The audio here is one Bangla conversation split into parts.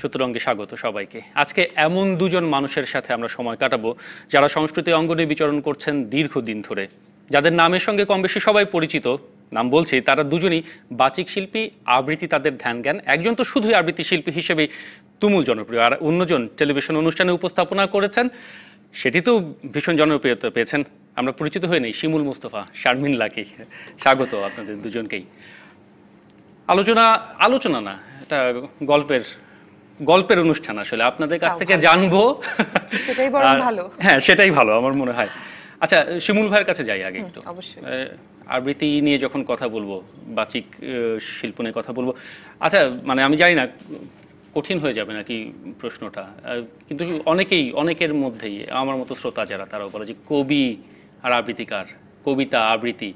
চতুরঙ্গে স্বাগত সবাইকে। আজকে এমন দুজন মানুষের সাথে আমরা সময় কাটাবো যারা সংস্কৃতি অঙ্গনে বিচরণ করছেন দীর্ঘদিন ধরে, যাদের নামের সঙ্গে কম বেশি সবাই পরিচিত। নাম বলছি, তারা দুজনই বাচিক শিল্পী, আবৃত্তি তাদের ধ্যান জ্ঞান। একজন তো শুধুই আবৃত্তি শিল্পী হিসেবেই তুমুল জনপ্রিয়, আর অন্যজন টেলিভিশন অনুষ্ঠানে উপস্থাপনা করেছেন, সেটি তো ভীষণ জনপ্রিয়তা পেয়েছেন। আমরা পরিচিত হয়ে নেই, শিমুল মুস্তফা, শারমিন লাকি। স্বাগত আপনাদের দুজনকেই। আলোচনা না, এটা গল্পের অনুষ্ঠান। আসলে আপনাদের কাছ থেকে জানবো, সেটাই বরং ভালো। হ্যাঁ, সেটাই ভালো আমার মনে হয়। আচ্ছা, শিমুল ভাইয়ের কাছে যাই আগে একটু। অবশ্যই। আবৃত্তি নিয়ে যখন কথা বলবো, বাচিক শিল্প নিয়ে কথা বলবো, আচ্ছা মানে আমি জানি না কঠিন হয়ে যাবে নাকি প্রশ্নটা, কিন্তু অনেকের মধ্যেই আমার মতো শ্রোতা যারা, তারাও বলে যে কবি আর আবৃত্তিকার, কবিতা আবৃত্তি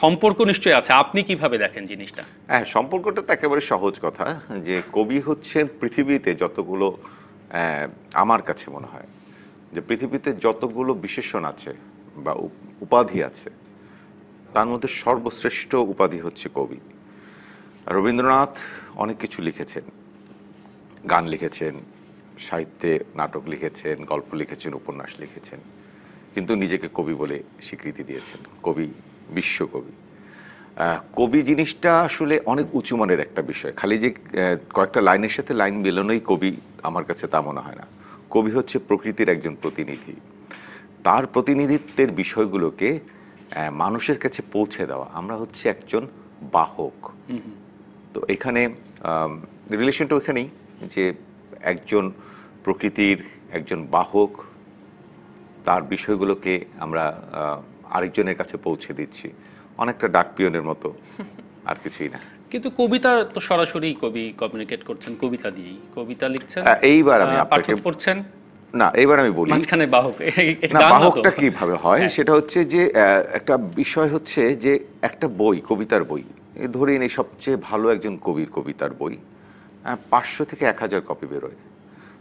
সম্পর্ক নিশ্চয়ই আছে। আপনি কিভাবে দেখেন জিনিসটা? হ্যাঁ, সম্পর্কটা তো একেবারে সহজ কথা, যে কবি হচ্ছেন পৃথিবীতে যতগুলো, আমার কাছে মনে হয় যে পৃথিবীতে যতগুলো বিশেষণ আছে বা উপাধি আছে, তার মধ্যে সর্বশ্রেষ্ঠ উপাধি হচ্ছে কবি। রবীন্দ্রনাথ অনেক কিছু লিখেছেন, গান লিখেছেন, সাহিত্যে নাটক লিখেছেন, গল্প লিখেছেন, উপন্যাস লিখেছেন, কিন্তু নিজেকে কবি বলে স্বীকৃতি দিয়েছেন, কবি, বিশ্বকবি। কবি জিনিসটা আসলে অনেক উঁচু মানের একটা বিষয়। খালি যে কয়েকটা লাইনের সাথে লাইন মেলানোই কবি আমার কাছে তা মনে হয় না। কবি হচ্ছে প্রকৃতির একজন প্রতিনিধি, তার প্রতিনিধিত্বের বিষয়গুলোকে মানুষের কাছে পৌঁছে দেওয়া। আমরা হচ্ছে একজন বাহক। তো এখানে রিলেশনটা ওইখানেই, যে একজন প্রকৃতির একজন বাহক, তার বিষয়গুলোকে আমরা আরেকজনের কাছে পৌঁছে দিচ্ছি, অনেকটা ডাক পিয়নের মতো, আর কিছুই না। কিন্তু কবিতা তো সরাসরি কবি কমিউনিকেট করছেন কবিতা দিয়েই, কবিতা লিখছেন, এইবার আমি আপনাকে পাঠক পড়ছেন না, এইবার আমি বলি মাঝখানে বাহক। না, বাহকটা কিভাবে হয় সেটা হচ্ছে যে একটা বিষয় হচ্ছে যে একটা বই, কবিতার বই ধরেন, এই সবচেয়ে ভালো একজন কবির কবিতার বই 500 থেকে 1000 কপি বেরোয়,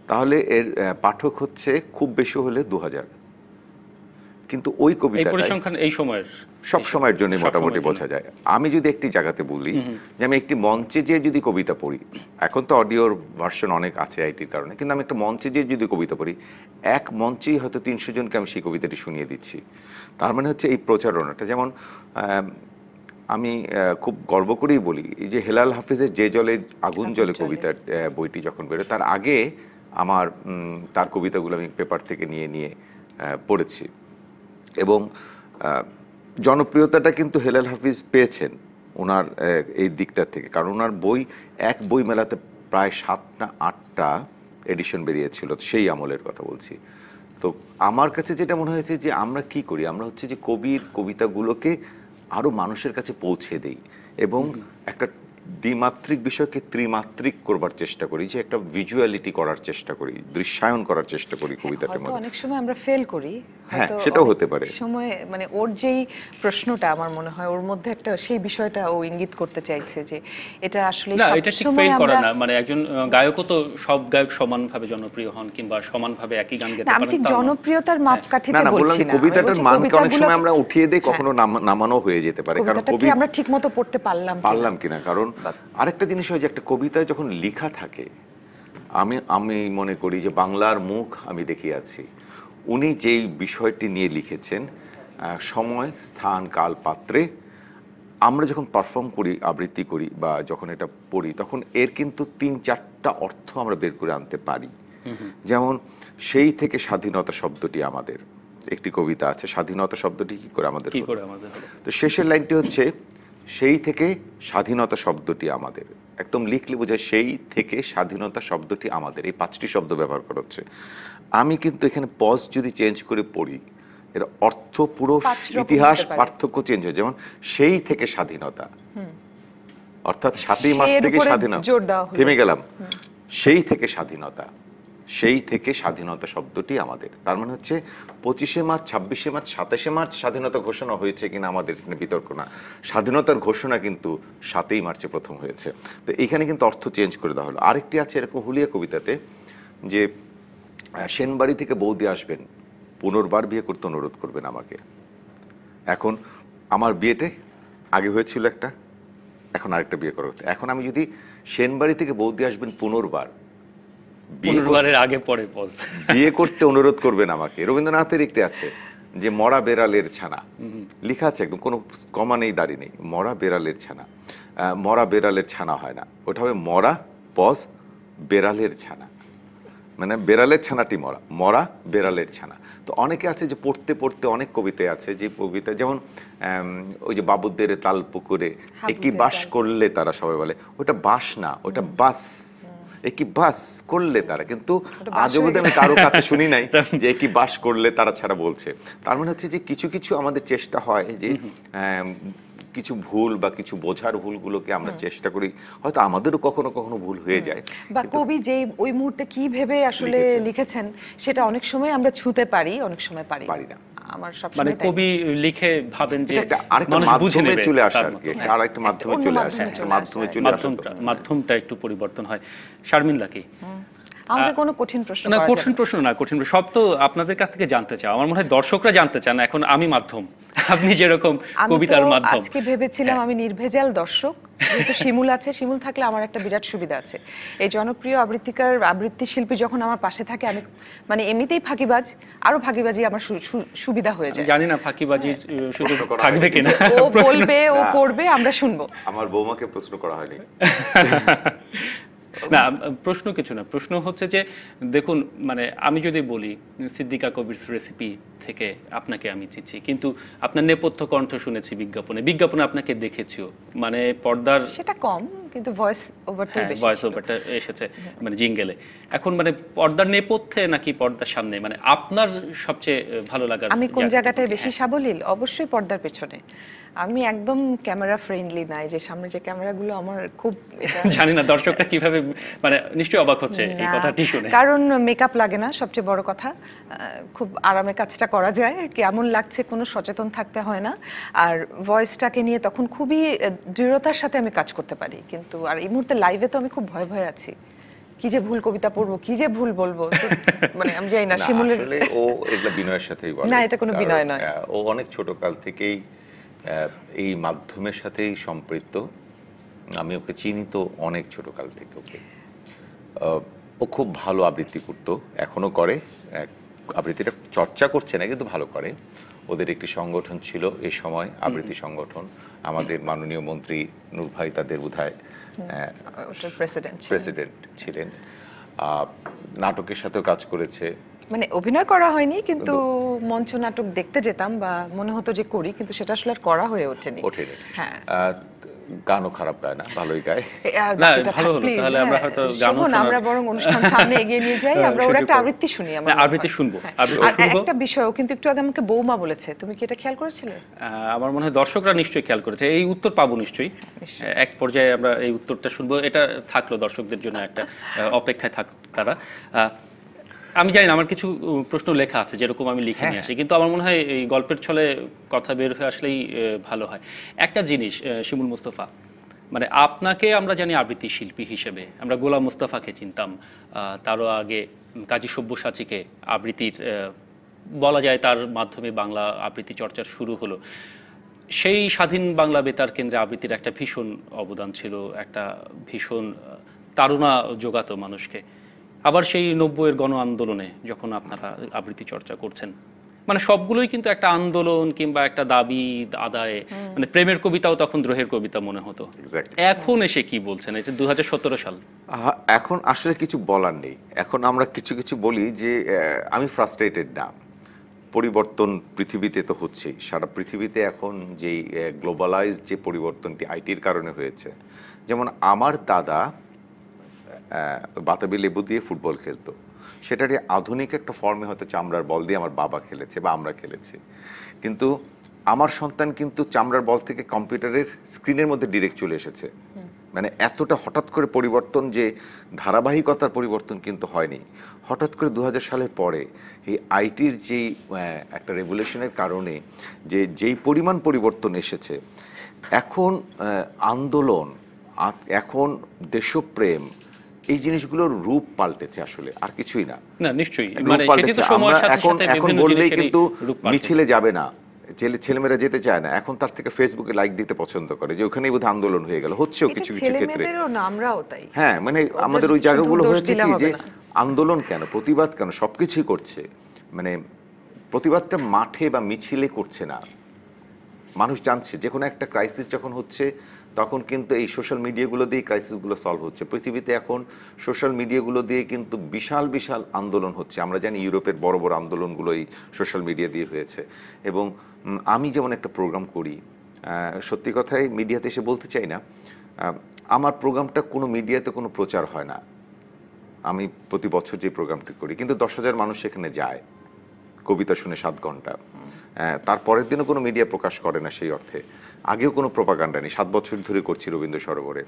তাহলে এর পাঠক হচ্ছে খুব বেশি হলে 2000। কিন্তু ওই কবিতা এই সময়ের সব সময়ের জন্য মোটামুটি বোঝা যায়। আমি যদি একটি জায়গাতে বলি যে আমি একটি মঞ্চে যেয়ে যদি কবিতা পড়ি, এখন তো অডিওর ভার্সন অনেক আছে আইটির কারণে, কিন্তু আমি একটা মঞ্চে যেয়ে যদি কবিতা পড়ি, এক মঞ্চেই হয়তো 300 জনকে আমি সেই কবিতাটি শুনিয়ে দিচ্ছি। তার মানে হচ্ছে এই প্রচারণাটা, যেমন আমি খুব গর্ব করেই বলি, এই যে হেলাল হাফিজের যে জলে আগুন জলে কবিতার বইটি যখন বেরোয়, তার আগে আমার তার কবিতাগুলো আমি পেপার থেকে নিয়ে নিয়ে পড়েছি, এবং জনপ্রিয়তাটা কিন্তু হেলাল হাফিজ পেয়েছেন ওনার এই দিকটার থেকে, কারণ ওনার বই এক বই মেলাতে প্রায় 7 না 8টা এডিশন বেরিয়েছিল, সেই আমলের কথা বলছি। তো আমার কাছে যেটা মনে হয়েছে যে আমরা কি করি, আমরা হচ্ছে যে কবির কবিতাগুলোকে আরও মানুষের কাছে পৌঁছে দেই, এবং একটা দ্বিমাত্রিক বিষয়কে ত্রিমাত্রিক করবার চেষ্টা করি, যে একটা ভিজুয়ালিটি করার চেষ্টা করি, দৃশ্যায়ন করার চেষ্টা করি কবিতাটার মধ্যে। অনেক সময় আমরা ফেল করি, হ্যাঁ, সেটাও হতে পারে। সময় মানে ওর যেই প্রশ্নটা, আমার মনে হয় ওর মধ্যে একটা সেই বিষয়টা ও ইঙ্গিত করতে চাইছে, যে এটা আসলে না, এটা ঠিক ফেল করে না। মানে একজন গায়কও তো সব গায়ক সমানভাবে জনপ্রিয় হন কিংবা সমানভাবে একই গান গেতে পারেন। আমি ঠিক জনপ্রিয়তার মাপকাঠিতে না, বলছি না, কবিতাটার মানকে অনেক সময় আমরা উঠিয়ে দেই, কখনো নামানো হয়ে যেতে পারে, কারণ কবি আমরা ঠিকমতো পড়তে পারলাম কিনা। কারণ আরেকটা জিনিস হয় যে একটা কবিতায় যখন লেখা থাকে, আমি মনে করি যে বাংলার মুখ আমি দেখিয়াছি, উনি যেই বিষয়টি নিয়ে লিখেছেন, সময়, স্থান, কাল, পাত্রে আমরা যখন পারফর্ম করি, আবৃত্তি করি বা যখন এটা পড়ি, তখন এর কিন্তু 3-4টা অর্থ আমরা বের করে আনতে পারি। যেমন সেই থেকে স্বাধীনতা শব্দটি আমাদের, একটি কবিতা আছে, স্বাধীনতা শব্দটি কি করে আমাদের হলো? তো শেষের লাইনটি হচ্ছে সেই থেকে স্বাধীনতা শব্দটি আমাদের, একদম লিখলে বোঝায় সেই থেকে স্বাধীনতা শব্দটি আমাদের, এই 5টি শব্দ ব্যবহার করা হচ্ছে। আমি কিন্তু এখানে পজ যদি চেঞ্জ করে পড়ি, এর অর্থ পুরো ইতিহাস পার্থক্য চেঞ্জ হয়। যেমন সেই থেকে স্বাধীনতা, অর্থাৎ 7ই মার্চ থেকে স্বাধীনতা, থেমে গেলাম, সেই থেকে স্বাধীনতা, সেই থেকে স্বাধীনতা শব্দটি আমাদের। তার মানে হচ্ছে 25শে মার্চ, 26শে মার্চ, 27শে মার্চ স্বাধীনতা ঘোষণা হয়েছে কিনা আমাদের এখানে বিতর্ক না, স্বাধীনতার ঘোষণা কিন্তু 7ই মার্চে প্রথম হয়েছে। তো এখানে কিন্তু অর্থ চেঞ্জ করে দেওয়া হলো। আরেকটি আছে এরকম হুলিয়া কবিতাতে, যে সেনবাড়ি থেকে বৌদি আসবেন, পুনর্বার বিয়ে করতে অনুরোধ করবেন আমাকে। এখন আমার বিয়েতে আগে হয়েছিল একটা, এখন আরেকটা বিয়ে করা হতো। এখন আমি যদি সেনবাড়ি থেকে বৌদি আসবেন পুনর্বার, পুনর্বারের আগে পরে পজ। বিয়ে করতে অনুরোধ করবেন আমাকে। রবীন্দ্রনাথের একটি আছে যে মরা বেড়ালের ছানা, লেখা আছে একদম, কোনো কমা নেই, দাড়ি নেই, মরা বেড়ালের ছানা। মরা বেড়ালের ছানা হয় না, ওটা হবে মরা পজ বেড়ালের ছানা, মানে বেড়ালের ছানাটি মরা, মরা বেড়ালের ছানা। তো অনেকে আছে যে পড়তে পড়তে অনেক কবিতায় আছে যে কবিতা, যেমন ওই যে বাবুদের তাল পুকুরে একই বাস করলে তারা, সবাই বলে ওটা বাস না, ওটা বাস, একই বাস করলে তারা, কিন্তু আজও বোধহয় আমি কারো কাছে শুনি নাই যে একই বাস করলে তারা ছাড়া বলছে। তার মানে হচ্ছে যে কিছু কিছু আমাদের চেষ্টা হয় যে কিছু ভুল বা কিছু বোঝার ভুলগুলোকে আমরা চেষ্টা করি, হয়তো আমাদেরও কখনো কখনো ভুল হয়ে যায়, বা কবি যে ওই মুহূর্তে কি ভেবে আসলে লিখেছেন সেটা অনেক সময় আমরা ছুঁতে পারি, অনেক সময় পারি না। আমার মানে সবসময় তাই। কবি লিখে ভাবেন যে আরেকটা মানুষ বুঝে মাধ্যমে নেবে, চলে আসে তার আর কি, মতো। একটা আরেকটা মাধ্যমে অন্য চলে মাধ্যমে আসে, চলে মাধ্যমে আসে। চলে আসে। মাধ্যমটা একটু পরিবর্তন হয়। শারমিন লাকি, আমাকে কোনো কঠিন প্রশ্ন না করা কঠিন যাবে না। প্রশ্ন না, কঠিন প্রশ্ন সব তো আপনাদের কাছ থেকে জানতে চাও। আমার মনে হয় দর্শকরা জানতে চান, এখন আমি মাধ্যম, আপনি যেরকম আমি কবিতার তো মাধ্যম। আজকে ভেবেছিলাম আমি নির্ভেজাল দর্শক, যেহেতু শিমুল আছে, শিমুল থাকলে আমার একটা বিরাট সুবিধা আছে। এই জনপ্রিয় আবৃত্তি শিল্পী যখন আমার পাশে থাকে, আমি মানে এমনিতেই ফাঁকিবাজ, আরো ফাঁকিবাজি আমার সুবিধা হয়ে যায়। জানি না ফাঁকিবাজির সুযোগ থাকবে কিনা। ও বলবে, ও পড়বে, আমরা শুনবো। আমার বৌমাকে প্রশ্ন করা হয়নি। না প্রশ্ন কিছু না, প্রশ্ন হচ্ছে যে দেখুন, মানে আমি যদি বলি সিদ্দিকা কবির রেসিপি থেকে আপনাকে আমি চিনছি, কিন্তু আপনার নেপথ্য কণ্ঠ শুনেছি বিজ্ঞাপনে আপনাকে দেখেছিও, মানে পর্দার সেটা কম, কিন্তু ভয়েস ওভারটাই বেশি। ভয়েস ওভারটা এসেছে মানে জিঙ্গেলে। এখন মানে পর্দার নেপথ্যে নাকি পর্দার সামনে, মানে আপনার সবচেয়ে ভালো লাগার আমি কোন জায়গাটায় বেশি সাবলীল? অবশ্যই পর্দার পেছনে। আমি একদম ক্যামেরা ফ্রেন্ডলি নাই, যে সামনে যে ক্যামেরাগুলো আমার খুব জানি না দর্শকরা কিভাবে, মানে নিশ্চয়ই অবাক হচ্ছে এই কথাটি শুনে। কারণ মেকআপ লাগে না, সবচেয়ে বড় কথা, খুব আরামে কাজটা করা যায়, কেমন লাগছে কোনো সচেতন থাকতে হয় না। আর ভয়েসটাকে নিয়ে তখন খুবই দৃঢ়তার সাথে আমি কাজ করতে পারি। কিন্তু আর এই মুহূর্তে লাইভে তো আমি খুব ভয় ভয়ে আছি, কি যে ভুল কবিতা পড়বো, কি যে ভুল বলবো, মানে আমি জানি না। শিমুলের আসলে ও এগুলা বিনয়ের সাথেই বলে না, এটা কোনো বিনয় নয়। ও অনেক ছোট কাল থেকেই এই মাধ্যমের সাথেই সম্পৃক্ত। আমি ওকে চিনি তো অনেক ছোট কাল থেকে ওকে। ও খুব ভালো আবৃত্তি করতো, এখনো করে, আবৃত্তিটা চর্চা করছে না কিন্তু ভালো করে। ওদের একটি সংগঠন ছিল এই সময়, আবৃত্তি সংগঠন, আমাদের মাননীয় মন্ত্রী নূর ভাই তাদের বোধহয় প্রেসিডেন্ট ছিলেন। নাটকের সাথেও কাজ করেছে, মানে অভিনয় করা হয়নি, কিন্তু মঞ্চ নাটক দেখতে যেতাম বা মনে হতো যে করি, কিন্তু সেটা আসলে আর করা হয়ে ওঠেনি। হ্যাঁ, গানও খারাপ গায় না, ভালোই গায়। না ভালো হলো, তাহলে আমরা হয়তো গানও শোনার, আমরা বরং অনুষ্ঠান সামনে এগিয়ে নিয়ে যাই, আমরা ওর একটা আবৃত্তি শুনি। আমরা আবৃত্তি শুনবো, আর একটা বিষয়, কিন্তু একটু আগে আমাকে বৌমা বলেছে, তুমি কি এটা খেয়াল করেছিলে? আমার মনে হয় দর্শকরা নিশ্চয়ই খেয়াল করেছে, এই উত্তর পাবো নিশ্চয়ই এক পর্যায়ে, আমরা এই উত্তরটা শুনবো। এটা থাকলো দর্শকদের জন্য একটা অপেক্ষায় থাক তারা। আমি জানি না, আমার কিছু প্রশ্ন লেখা আছে যেরকম আমি লিখে নিয়ে আসি, কিন্তু আমার মনে হয় এই গল্পের ছলে কথা বের হয়ে আসলেই ভালো হয়। একটা জিনিস শিমুল মুস্তফা, মানে আপনাকে আমরা জানি আবৃত্তি শিল্পী হিসেবে, আমরা গোলাম মুস্তফাকে চিনতাম, তারও আগে কাজী সব্যসাচীকে আবৃত্তির, বলা যায় তার মাধ্যমে বাংলা আবৃত্তি চর্চার শুরু হলো। সেই স্বাধীন বাংলা বেতার কেন্দ্রে আবৃত্তির একটা ভীষণ অবদান ছিল, একটা ভীষণ তাড়না জোগাতো মানুষকে। আবার সেই 90-এর গণ আন্দোলনে যখন আপনারা আবৃত্তি চর্চা করছেন, মানে সবগুলোই কিন্তু একটা আন্দোলন কিংবা একটা দাবি আদায়ে, মানে প্রেমের কবিতাও তখন দ্রোহের কবিতা মনে হতো। এখন এসে কি বলছেন, এটা 2017 সাল, এখন আসলে কিছু বলার নেই। এখন আমরা কিছু কিছু বলি যে আমি ফ্রাস্ট্রেটেড না, পরিবর্তন পৃথিবীতে তো হচ্ছেই, সারা পৃথিবীতে এখন যেই গ্লোবালাইজ যে পরিবর্তনটি আইটির কারণে হয়েছে, যেমন আমার দাদা বাতাবি লেবু দিয়ে ফুটবল খেলতো, সেটারই আধুনিক একটা ফর্মে হয়তো চামড়ার বল দিয়ে আমার বাবা খেলেছে বা আমরা খেলেছি, কিন্তু আমার সন্তান কিন্তু চামড়ার বল থেকে কম্পিউটারের স্ক্রিনের মধ্যে ডিরেক্ট চলে এসেছে। মানে এতটা হঠাৎ করে পরিবর্তন, যে ধারাবাহিকতার পরিবর্তন কিন্তু হয়নি। হঠাৎ করে 2000 সালের পরে এই আইটির যেই একটা রেভলিউশনের কারণে যেই পরিমাণ পরিবর্তন এসেছে, এখন আন্দোলন, এখন দেশপ্রেম, এই জিনিসগুলোর রূপ পাল্টেছে আসলে, আর কিছুই না। না নিশ্চয়ই, মানে সেটি তো সময়ের সাথে সাথে এখন বিভিন্ন বললেই জিনিসেরই কিন্তু রূপ পাল্টেছে। মিছিলে যাবে না, ছেলেমেয়েরা যেতে চায় না, এখন তার থেকে ফেসবুকে লাইক দিতে পছন্দ করে, যে ওখানেই বোধহয় আন্দোলন হয়ে গেল, হচ্ছেও কিছু কিছু ক্ষেত্রে। ছেলেমেয়েদেরও না, আমরাও তাই। হ্যাঁ, মানে আমাদের ওই জায়গাগুলো হয়েছে কি, যে আন্দোলন কেন, প্রতিবাদ কেন, সব কিছুই করছে, মানে প্রতিবাদটা মাঠে বা মিছিলে করছে না। মানুষ জানছে যে কোনো একটা ক্রাইসিস যখন হচ্ছে তখন কিন্তু এই সোশ্যাল মিডিয়াগুলো দিয়ে ক্রাইসিসগুলো সলভ হচ্ছে। পৃথিবীতে এখন সোশ্যাল মিডিয়াগুলো দিয়ে কিন্তু বিশাল বিশাল আন্দোলন হচ্ছে। আমরা জানি ইউরোপের বড় বড় আন্দোলনগুলো এই সোশ্যাল মিডিয়া দিয়ে হয়েছে। এবং আমি যেমন একটা প্রোগ্রাম করি, সত্যি কথাই মিডিয়াতে এসে বলতে চাই না, আমার প্রোগ্রামটা কোনো মিডিয়াতে কোনো প্রচার হয় না। আমি প্রতি বছর যে প্রোগ্রামটি করি, কিন্তু 10,000 মানুষ সেখানে যায় কবিতা শুনে 7 ঘন্টা। তারপরের দিনও কোনো মিডিয়া প্রকাশ করে না সেই অর্থে। আগেও কোনো প্রোপাগান্ডা নেই, 7 বছর ধরে করছি রবীন্দ্র সরোবরে।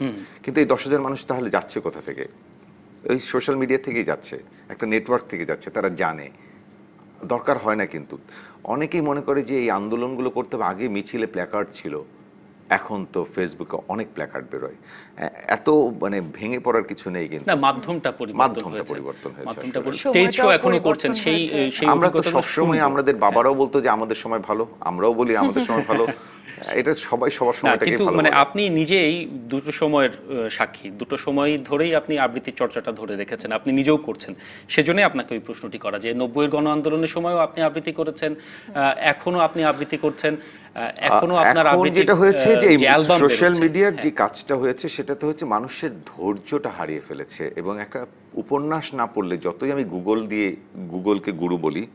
কিন্তু এই 10,000 মানুষ তাহলে যাচ্ছে কোথা থেকে? ওই সোশ্যাল মিডিয়া থেকেই যাচ্ছে, একটা নেটওয়ার্ক থেকে যাচ্ছে, তারা জানে। দরকার হয় না কিন্তু। অনেকেই মনে করে যে এই আন্দোলনগুলো করতে হবে, আগে মিছিলে প্ল্যাকার্ড ছিল, এখন তো ফেসবুকে অনেক প্ল্যাকার্ড বেরোয়। এত মানে ভেঙে পড়ার কিছু নেই, কিন্তু না, মাধ্যমটা পরিবর্তন হয়েছে। স্টেজ শো এখনো করছেন, সেই আমরা তো সবসময় আমাদের বাবারাও বলতো যে আমাদের সময় ভালো, আমরাও বলি আমাদের সময় ভালো। এটা সবাই সবার সময়টাকে কিন্তু ভালো মানে বলে। আপনি নিজেই দুটো সময়ের সাক্ষী, দুটো সময় ধরেই আপনি আবৃত্তি চর্চাটা ধরে রেখেছেন, আপনি নিজেও করছেন। সেজন্যই আপনাকে ওই প্রশ্নটি করা, যে 90-এর গণ আন্দোলনের সময়ও আপনি আবৃত্তি করেছেন, এখনো আপনি আবৃত্তি করছেন, এখনো আপনার আবৃত্তি যেটা হয়েছে যে অ্যালবাম সোশ্যাল মিডিয়ার যে কাজটা হয়েছে সেটাতে হচ্ছে মানুষের ধৈর্যটা হারিয়ে ফেলেছে। এবং একটা উপন্যাস না পড়লে, যতই আমি গুগলকে গুরু বলি,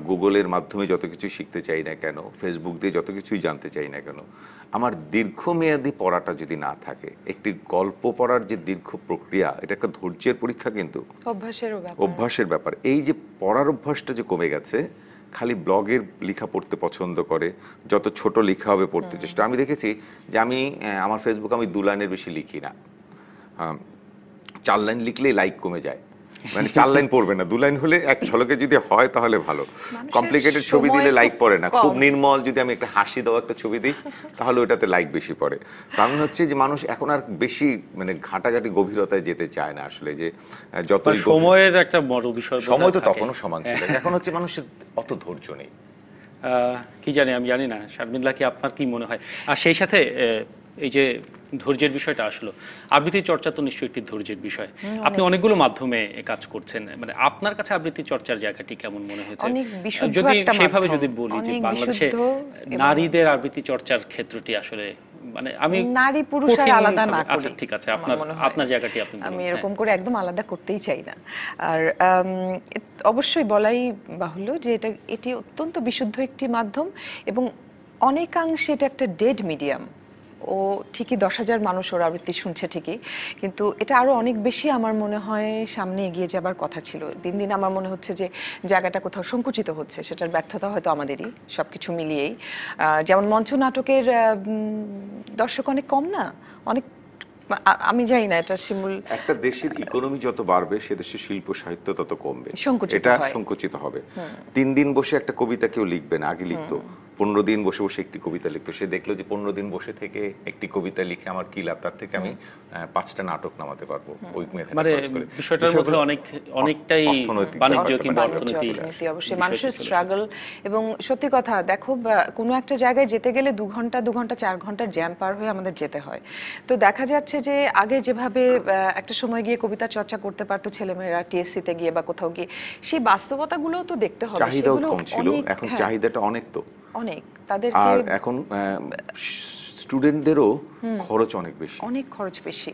গুগলের মাধ্যমে যত কিছু শিখতে চাই না কেন, ফেসবুক দিয়ে যত কিছুই জানতে চাই না কেন, আমার দীর্ঘমেয়াদী পড়াটা যদি না থাকে, একটি গল্প পড়ার যে দীর্ঘ প্রক্রিয়া, এটা একটা ধৈর্যের পরীক্ষা, কিন্তু অভ্যাসের ব্যাপার। এই যে পড়ার অভ্যাসটা যে কমে গেছে, খালি ব্লগের লেখা পড়তে পছন্দ করে, যত ছোট লেখা হবে পড়তে চেষ্টা। আমি দেখেছি যে আমি আমার ফেসবুকে আমি 2 লাইনের বেশি লিখি না। 4 লাইন লিখলেই লাইক কমে যায়, মানে 4 লাইন পড়বে না, 2 লাইন হলে এক ঝলকে যদি হয় তাহলে ভালো। কমপ্লিকেটেড ছবি দিলে লাইক পড়ে না। খুব নির্মল যদি আমি একটা হাসি দেওয়া একটা ছবি দিই, তাহলে ওটাতে লাইক বেশি পড়ে। কারণ হচ্ছে যে মানুষ এখন আর বেশি মানে ঘাটাঘাটি গভীরতায় যেতে চায় না আসলে। যে যত সময়ের একটা বড় বিষয়, সময় তো তখনও সমান ছিল, এখন হচ্ছে মানুষের অত ধৈর্য নেই। কি জানি, আমি জানি না শারমিনলা, কি আপনার কি মনে হয়? আর সেই সাথে এই যে ধৈর্যের বিষয়টা আসলো, আবৃত্তি চর্চা তো নিশ্চয়ই একটি ধৈর্যের বিষয়। আপনি অনেকগুলো মাধ্যমে কাজ করছেন, মানে আপনার কাছে আবৃত্তি চর্চার জায়গাটি কেমন মনে হয়েছে? যদি সেইভাবে যদি বলি যে বাংলাদেশে নারীদের আবৃত্তি চর্চার ক্ষেত্রটি আসলে, মানে আমি নারী পুরুষ আর আলাদা না করি। আচ্ছা ঠিক আছে, আপনার জায়গাটি আপনি বলুন। আমি এরকম করে একদম আলাদা করতেই চাই না। আর অবশ্যই বলাই বাহুল্য যে এটি অত্যন্ত বিশুদ্ধ একটি মাধ্যম, এবং অনেকাংশে এটা একটা ডেড মিডিয়াম। ও ঠিকই 10,000 মানুষ ওর আবৃত্তি শুনছে ঠিকই, কিন্তু এটা আরো অনেক বেশি আমার মনে হয় সামনে এগিয়ে যাবার কথা ছিল। দিন দিন আমার মনে হচ্ছে যে জায়গাটা কোথাও সংকুচিত হচ্ছে, সেটার ব্যর্থতা হয়তো আমাদেরই, সবকিছু মিলিয়েই। যেমন মঞ্চ নাটকের দর্শক অনেক কম না, অনেক, আমি জানি না এটা শিমুল। একটা দেশের ইকোনমি যত বাড়বে, সে দেশের শিল্প সাহিত্য তত কমবে, এটা সংকুচিত হবে। 3 দিন বসে একটা কবিতা কেউ লিখবে না, আগে লিখতো 15 দিন বসে বসে একটি কবিতা লিখতো। সে দেখলো যে 15 দিন বসে থেকে একটি কবিতা লিখে আমার কি লাভ, তার থেকে আমি 5টা নাটক নামাতে পারবো ওই মেধাটা খরচ করে। বিষয়টার মধ্যে অনেকটাই বাণিজ্য কিংবা অর্থনীতি, অবশ্যই মানুষের স্ট্রাগল। এবং সত্যি কথা দেখো, কোনো একটা জায়গায় যেতে গেলে 2 ঘন্টা 4 ঘন্টার জ্যাম পার হয়ে আমাদের যেতে হয়। তো দেখা যাচ্ছে যে আগে যেভাবে একটা সময় গিয়ে কবিতা চর্চা করতে পারতো ছেলেমেয়েরা টিএসসিতে গিয়ে বা কোথাও গিয়ে, সেই বাস্তবতাগুলোও তো দেখতে হবে। চাহিদাও কম ছিল, এখন চাহিদাটা অনেক, তো অনেক তাদেরকে। আর এখন স্টুডেন্টদেরও খরচ অনেক বেশি।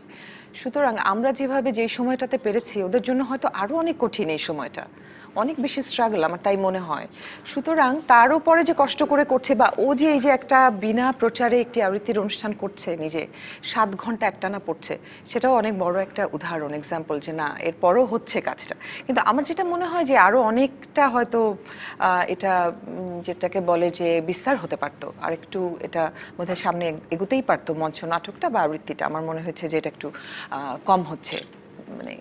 সুতরাং আমরা যেভাবে যে সময়টাতে পেরেছি, ওদের জন্য হয়তো আরো অনেক কঠিন এই সময়টা, অনেক বেশি স্ট্রাগল আমার তাই মনে হয়। সুতরাং তার উপরে যে কষ্ট করে করছে, বা ও যে এই যে একটা বিনা প্রচারে একটি আবৃত্তির অনুষ্ঠান করছে, নিজে 7 ঘন্টা একটানা পড়ছে, সেটাও অনেক বড় একটা উদাহরণ, এক্সাম্পল যে না এরপরও হচ্ছে কাজটা। কিন্তু আমার যেটা মনে হয় যে আরো অনেকটা হয়তো এটা যেটাকে বলে যে বিস্তার হতে পারতো, আর একটু এটা বোধহয় সামনে এগোতেই পারতো মঞ্চ নাটকটা বা আবৃত্তিটা। আমার মনে হয়েছে যে এটা একটু কম হচ্ছে। মানে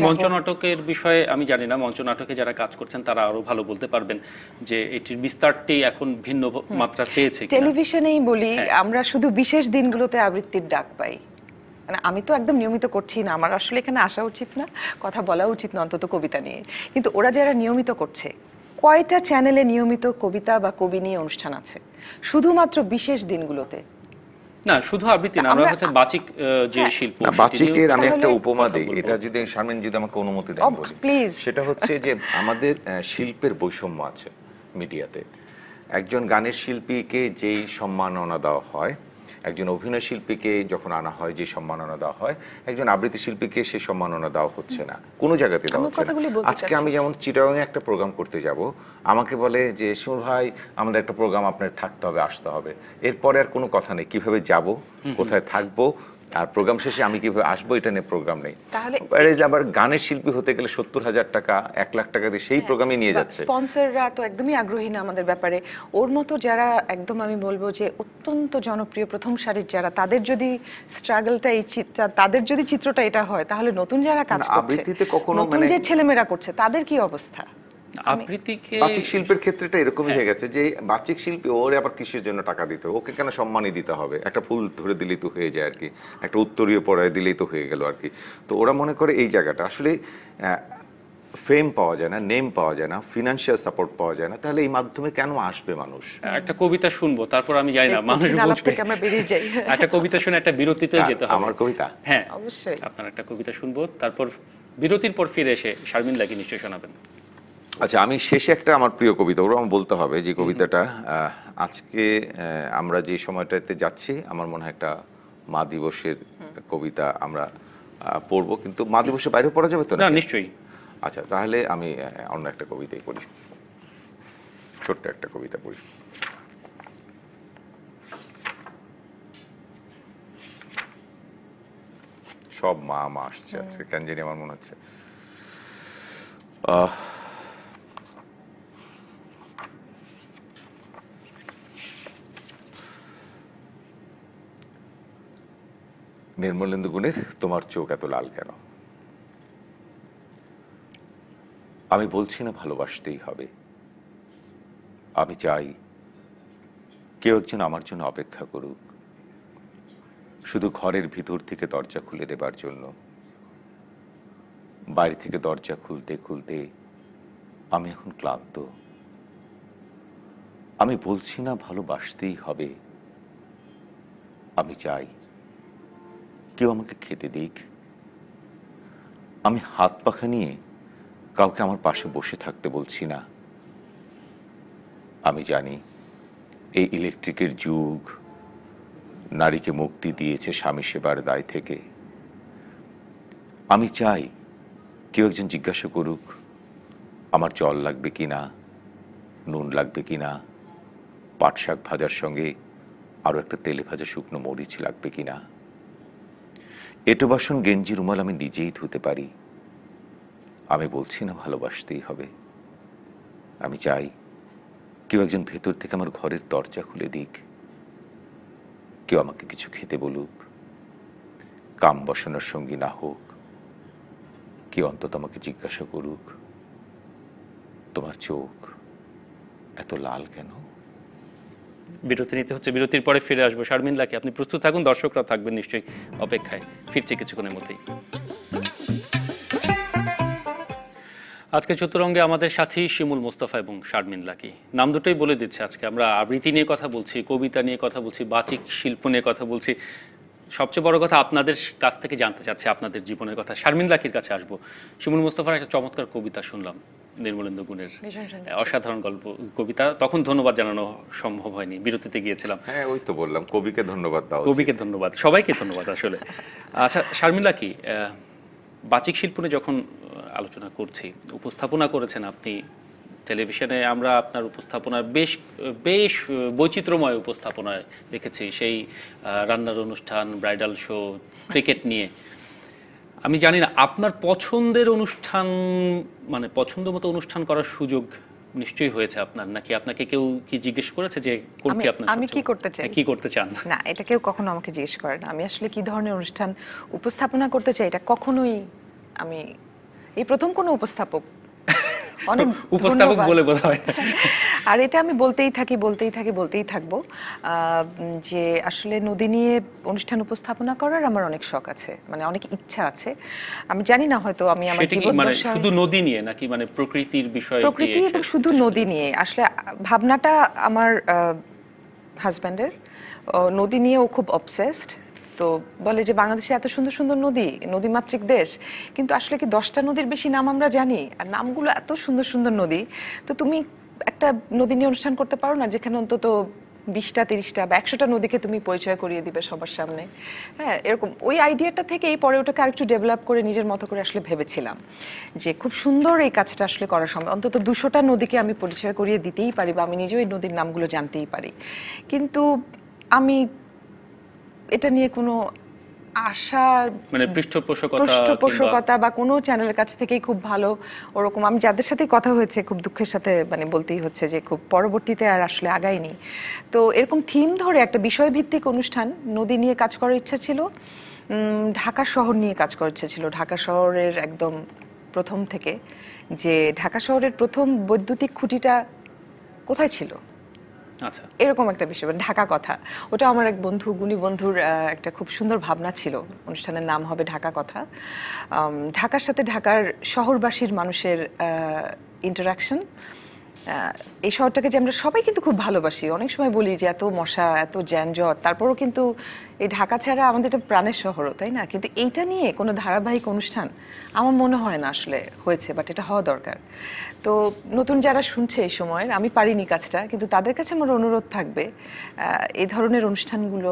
মঞ্চ নাটকের বিষয়ে আমি জানি না, মঞ্চ নাটকে যারা কাজ করছেন তারা আরো ভালো বলতে পারবেন যে এটির বিস্তারটি এখন ভিন্ন মাত্রা পেয়েছে। টেলিভিশনেই বলি, আমরা শুধু বিশেষ দিনগুলোতে আবৃত্তির ডাক পাই। মানে আমি তো একদম নিয়মিত করছি না, আমার আসলে এখানে আসা উচিত না, কথা বলা উচিত না অন্তত কবিতা নিয়ে। কিন্তু ওরা যারা নিয়মিত করছে, কয়টা চ্যানেলে নিয়মিত কবিতা বা কবি নিয়ে অনুষ্ঠান আছে শুধুমাত্র বিশেষ দিনগুলোতে? না শুধু আবৃত্তি না, আমরা হচ্ছে বাচিক যে শিল্প না, বাচিকের আমি একটা তাহলে উপমা দিই, কথা বলবো। এটা যদি শারমিন যদি আমাকে অনুমতি দেন বলি, প্লিজ। সেটা হচ্ছে যে আমাদের শিল্পের বৈষম্য আছে মিডিয়াতে। একজন গানের শিল্পীকে যেই সম্মাননা দেওয়া হয়, একজন অভিনয় শিল্পীকে যখন আনা হয় যে সম্মাননা দেওয়া হয়, একজন আবৃত্তি শিল্পীকে সেই সম্মাননা দেওয়া হচ্ছে না, কোনো জায়গাতে দেওয়া আমি হচ্ছে না। কথাগুলি বলতে আজকে চাচ্ছি। আমি যেমন চিটাগাংয়ে একটা প্রোগ্রাম করতে যাব, আমাকে বলে যে শিমুল ভাই আমাদের একটা প্রোগ্রাম আপনার থাকতে হবে, আসতে হবে। এরপরে আর কোনো কথা নেই, কিভাবে যাব, কোথায় থাকবো, আর প্রোগ্রাম শেষে আমি কিভাবে আসবো, এটা নিয়ে প্রোগ্রাম নেই। তাহলে আবার গানের শিল্পী হতে গেলে 70,000 টাকা 1 লাখ টাকা দিয়ে সেই প্রোগ্রামে নিয়ে যাচ্ছে। স্পন্সররা তো একদমই আগ্রহী না আমাদের ব্যাপারে। ওর মতো যারা একদম আমি বলবো যে অত্যন্ত জনপ্রিয় প্রথম সারির যারা, তাদের যদি স্ট্রাগলটা তাদের যদি চিত্রটা এটা হয়, তাহলে নতুন যারা কাজ না, করছে, আবৃত্তিতে কখনো নতুন মানে- যে ছেলেমেয়েরা করছে, তাদের কি অবস্থা? আবৃত্তিকে বাচিক শিল্পের ক্ষেত্রেটা এরকমই হয়ে গেছে যে বাচিক শিল্পী ওরে আবার কিসের জন্য টাকা দিতে হবে, ওকে কেন সম্মানই দিতে হবে, একটা ফুল ধরে দিলেই তো হয়ে যায় আর কি, একটা উত্তরীয় পড়ায় দিলেই তো হয়ে গেল আর কি। তো ওরা মনে করে এই জায়গাটা আসলে ফেম পাওয়া যায় না, নেম পাওয়া যায় না, ফিনান্সিয়াল সাপোর্ট পাওয়া যায় না, তাহলে এই মাধ্যমে কেন আসবে মানুষ? একটা কবিতা শুনবো, তারপর আমি জানি না মানুষ কঠিন আলাপ বুঝবে। থেকে আমরা বেরিয়ে যাই। একটা কবিতা শুনে একটা বিরতিতে যেতে হবে। আমার কবিতা? হ্যাঁ অবশ্যই। আপনার একটা কবিতা শুনবো, তারপর বিরতির পর ফিরে এসে শারমিন লাকি নিশ্চয়ই শোনাবেন। আচ্ছা, আমি শেষে একটা আমার প্রিয় কবিতা, ওরা আমার বলতে হবে যে কবিতাটা আজকে আমরা যে সময়টাতে যাচ্ছি, আমার মনে হয় একটা মা দিবসের কবিতা আমরা পড়বো, কিন্তু মা দিবসের বাইরে পড়া যাবে তো না নাকি? নিশ্চয়ই। আচ্ছা, তাহলে আমি অন্য একটা কবিতাই পড়ি, ছোট্ট একটা কবিতা পড়ি। সব মা মা আসছে আজকে, কেন জানি আমার মনে হচ্ছে। নির্মলেন্দু গুণের তোমার চোখ এত লাল কেন? আমি বলছি না ভালোবাসতেই হবে, আমি চাই কেউ একজন আমার জন্য অপেক্ষা করুক, শুধু ঘরের ভিতর থেকে দরজা খুলে দেবার জন্য। বাইরে থেকে দরজা খুলতে খুলতে আমি এখন ক্লান্ত। আমি বলছি না ভালোবাসতেই হবে, আমি চাই কেউ আমাকে খেতে দিক। আমি হাত পাখা নিয়ে কাউকে আমার পাশে বসে থাকতে বলছি না। আমি জানি এই ইলেকট্রিকের যুগ নারীকে মুক্তি দিয়েছে স্বামী সেবার দায় থেকে। আমি চাই কেউ একজন জিজ্ঞাসা করুক আমার জল লাগবে কিনা, নুন লাগবে কিনা, পাট শাক ভাজার সঙ্গে আরো একটা তেলে ভাজা শুকনো মরিচ লাগবে কিনা। এঁটো বাসন গেঞ্জি রুমাল আমি নিজেই ধুতে পারি। আমি বলছি না ভালোবাসতেই হবে, আমি চাই কেউ একজন ভেতর থেকে আমার ঘরের দরজা খুলে দিক, কেউ আমাকে কিছু খেতে বলুক, কাম বসানোর সঙ্গী না হোক, কেউ অন্তত আমাকে জিজ্ঞাসা করুক তোমার চোখ এত লাল কেন? বিরতি নিতে হচ্ছে, বিরতির পরে ফিরে আসবো। শারমিন লাকি আপনি প্রস্তুত থাকুন, দর্শকরা থাকবেন নিশ্চয়ই অপেক্ষায়। ফিরছে কিছুক্ষণের মধ্যেই। আজকে চতুরঙ্গে আমাদের সাথী শিমুল মোস্তফা এবং শারমিন লাকি। নাম দুটোই বলে দিচ্ছে, আজকে আমরা আবৃত্তি নিয়ে কথা বলছি, কবিতা নিয়ে কথা বলছি, বাচিক শিল্প নিয়ে কথা বলছি। সবচেয়ে বড় কথা আপনাদের কাছ থেকে জানতে চাচ্ছি আপনাদের জীবনের কথা। শারমিন লাকির কাছে আসবো। শিমুল মোস্তফার একটা চমৎকার কবিতা শুনলাম, নির্মলেন্দু গুণের অসাধারণ গল্প কবিতা। তখন ধন্যবাদ জানানো সম্ভব হয়নি, বিরতিতে গিয়েছিলাম। হ্যাঁ, ওই তো বললাম কবিকে ধন্যবাদ দাও। কবিকে ধন্যবাদ, সবাইকে ধন্যবাদ আসলে। আচ্ছা শারমিন লাকি, বাচিক শিল্প নিয়ে যখন আলোচনা করছি, উপস্থাপনা করেছেন আপনি টেলিভিশনে, আমরা আপনার উপস্থাপনার বেশ বেশ বৈচিত্র্যময় উপস্থাপনায় দেখেছি, সেই রান্নার অনুষ্ঠান, ব্রাইডাল শো, ক্রিকেট নিয়ে। আমি জানি না আপনার পছন্দের অনুষ্ঠান, মানে পছন্দ মতো অনুষ্ঠান করার সুযোগ নিশ্চয়ই হয়েছে আপনার, নাকি আপনাকে কেউ কি জিজ্ঞেস করেছে যে কোনটি আপনার আমি কি করতে চাই, কি করতে চান? না, এটা কেউ কখনো আমাকে জিজ্ঞেস করে না। আমি আসলে কি ধরনের অনুষ্ঠান উপস্থাপনা করতে চাই এটা কখনোই, আমি এই প্রথম কোনো উপস্থাপক, অনেক উপস্থাপক বলে বোধহয়। আর এটা আমি বলতেই থাকবো যে আসলে নদী নিয়ে অনুষ্ঠান উপস্থাপনা করার আমার অনেক শখ আছে, মানে অনেক ইচ্ছা আছে। আমি জানি না হয়তো আমি আমার সেটা কি মানে শুধু নদী নিয়ে নাকি মানে প্রকৃতির বিষয়, প্রকৃতি এবং শুধু নদী নিয়ে আসলে ভাবনাটা আমার হাজব্যান্ডের। নদী নিয়ে ও খুব অবসেসড। তো বলে যে বাংলাদেশে এত সুন্দর সুন্দর নদী, নদীমাতৃক দেশ, কিন্তু আসলে কি 10টা নদীর বেশি নাম আমরা জানি? আর নামগুলো এত সুন্দর সুন্দর নদী, তো তুমি একটা নদী নিয়ে অনুষ্ঠান করতে পারো না যেখানে অন্তত 20টা 30টা বা 100টা নদীকে তুমি পরিচয় করিয়ে দিবে সবার সামনে? হ্যাঁ, এরকম ওই আইডিয়াটা থেকে এই পরে ওটাকে আরেকটু ডেভেলপ করে নিজের মতো করে আসলে ভেবেছিলাম যে খুব সুন্দর এই কাজটা আসলে করা সম্ভব। অন্তত 200টা নদীকে আমি পরিচয় করিয়ে দিতেই পারি, বা আমি নিজেও এই নদীর নামগুলো জানতেই পারি। কিন্তু আমি এটা নিয়ে কোনো আশা, মানে পৃষ্ঠপোষকতা বা কোনো চ্যানেলের কাছ থেকেই খুব ভালো ওরকম আমি যাদের সাথে কথা হয়েছে, খুব দুঃখের সাথে মানে বলতেই হচ্ছে যে খুব পরবর্তীতে আর আসলে আগায়নি। তো এরকম থিম ধরে একটা বিষয়ভিত্তিক অনুষ্ঠান নদী নিয়ে কাজ করার ইচ্ছা ছিল, ঢাকা শহর নিয়ে কাজ করার ইচ্ছা ছিল। ঢাকা শহরের একদম প্রথম থেকে, যে ঢাকা শহরের প্রথম বৈদ্যুতিক খুঁটিটা কোথায় ছিল, আচ্ছা, এরকম একটা বিষয়, ঢাকা কথা। ওটা আমার এক বন্ধু, গুণী বন্ধুর একটা খুব সুন্দর ভাবনা ছিল। অনুষ্ঠানের নাম হবে ঢাকা কথা। ঢাকার সাথে ঢাকার শহরবাসীর মানুষের ইন্টারাকশন। এই শহরটাকে যে আমরা সবাই কিন্তু খুব ভালোবাসি, অনেক সময় বলি যে এত মশা, এত যানজট, তারপরও কিন্তু এই ঢাকা ছাড়া আমাদের এটা প্রাণের শহরও, তাই না? কিন্তু এইটা নিয়ে কোনো ধারাবাহিক অনুষ্ঠান আমার মনে হয় না আসলে হয়েছে, বাট এটা হওয়া দরকার। তো নতুন যারা শুনছে এই সময়ের, আমি পারিনি কাজটা, কিন্তু তাদের কাছে আমার অনুরোধ থাকবে এই ধরনের অনুষ্ঠানগুলো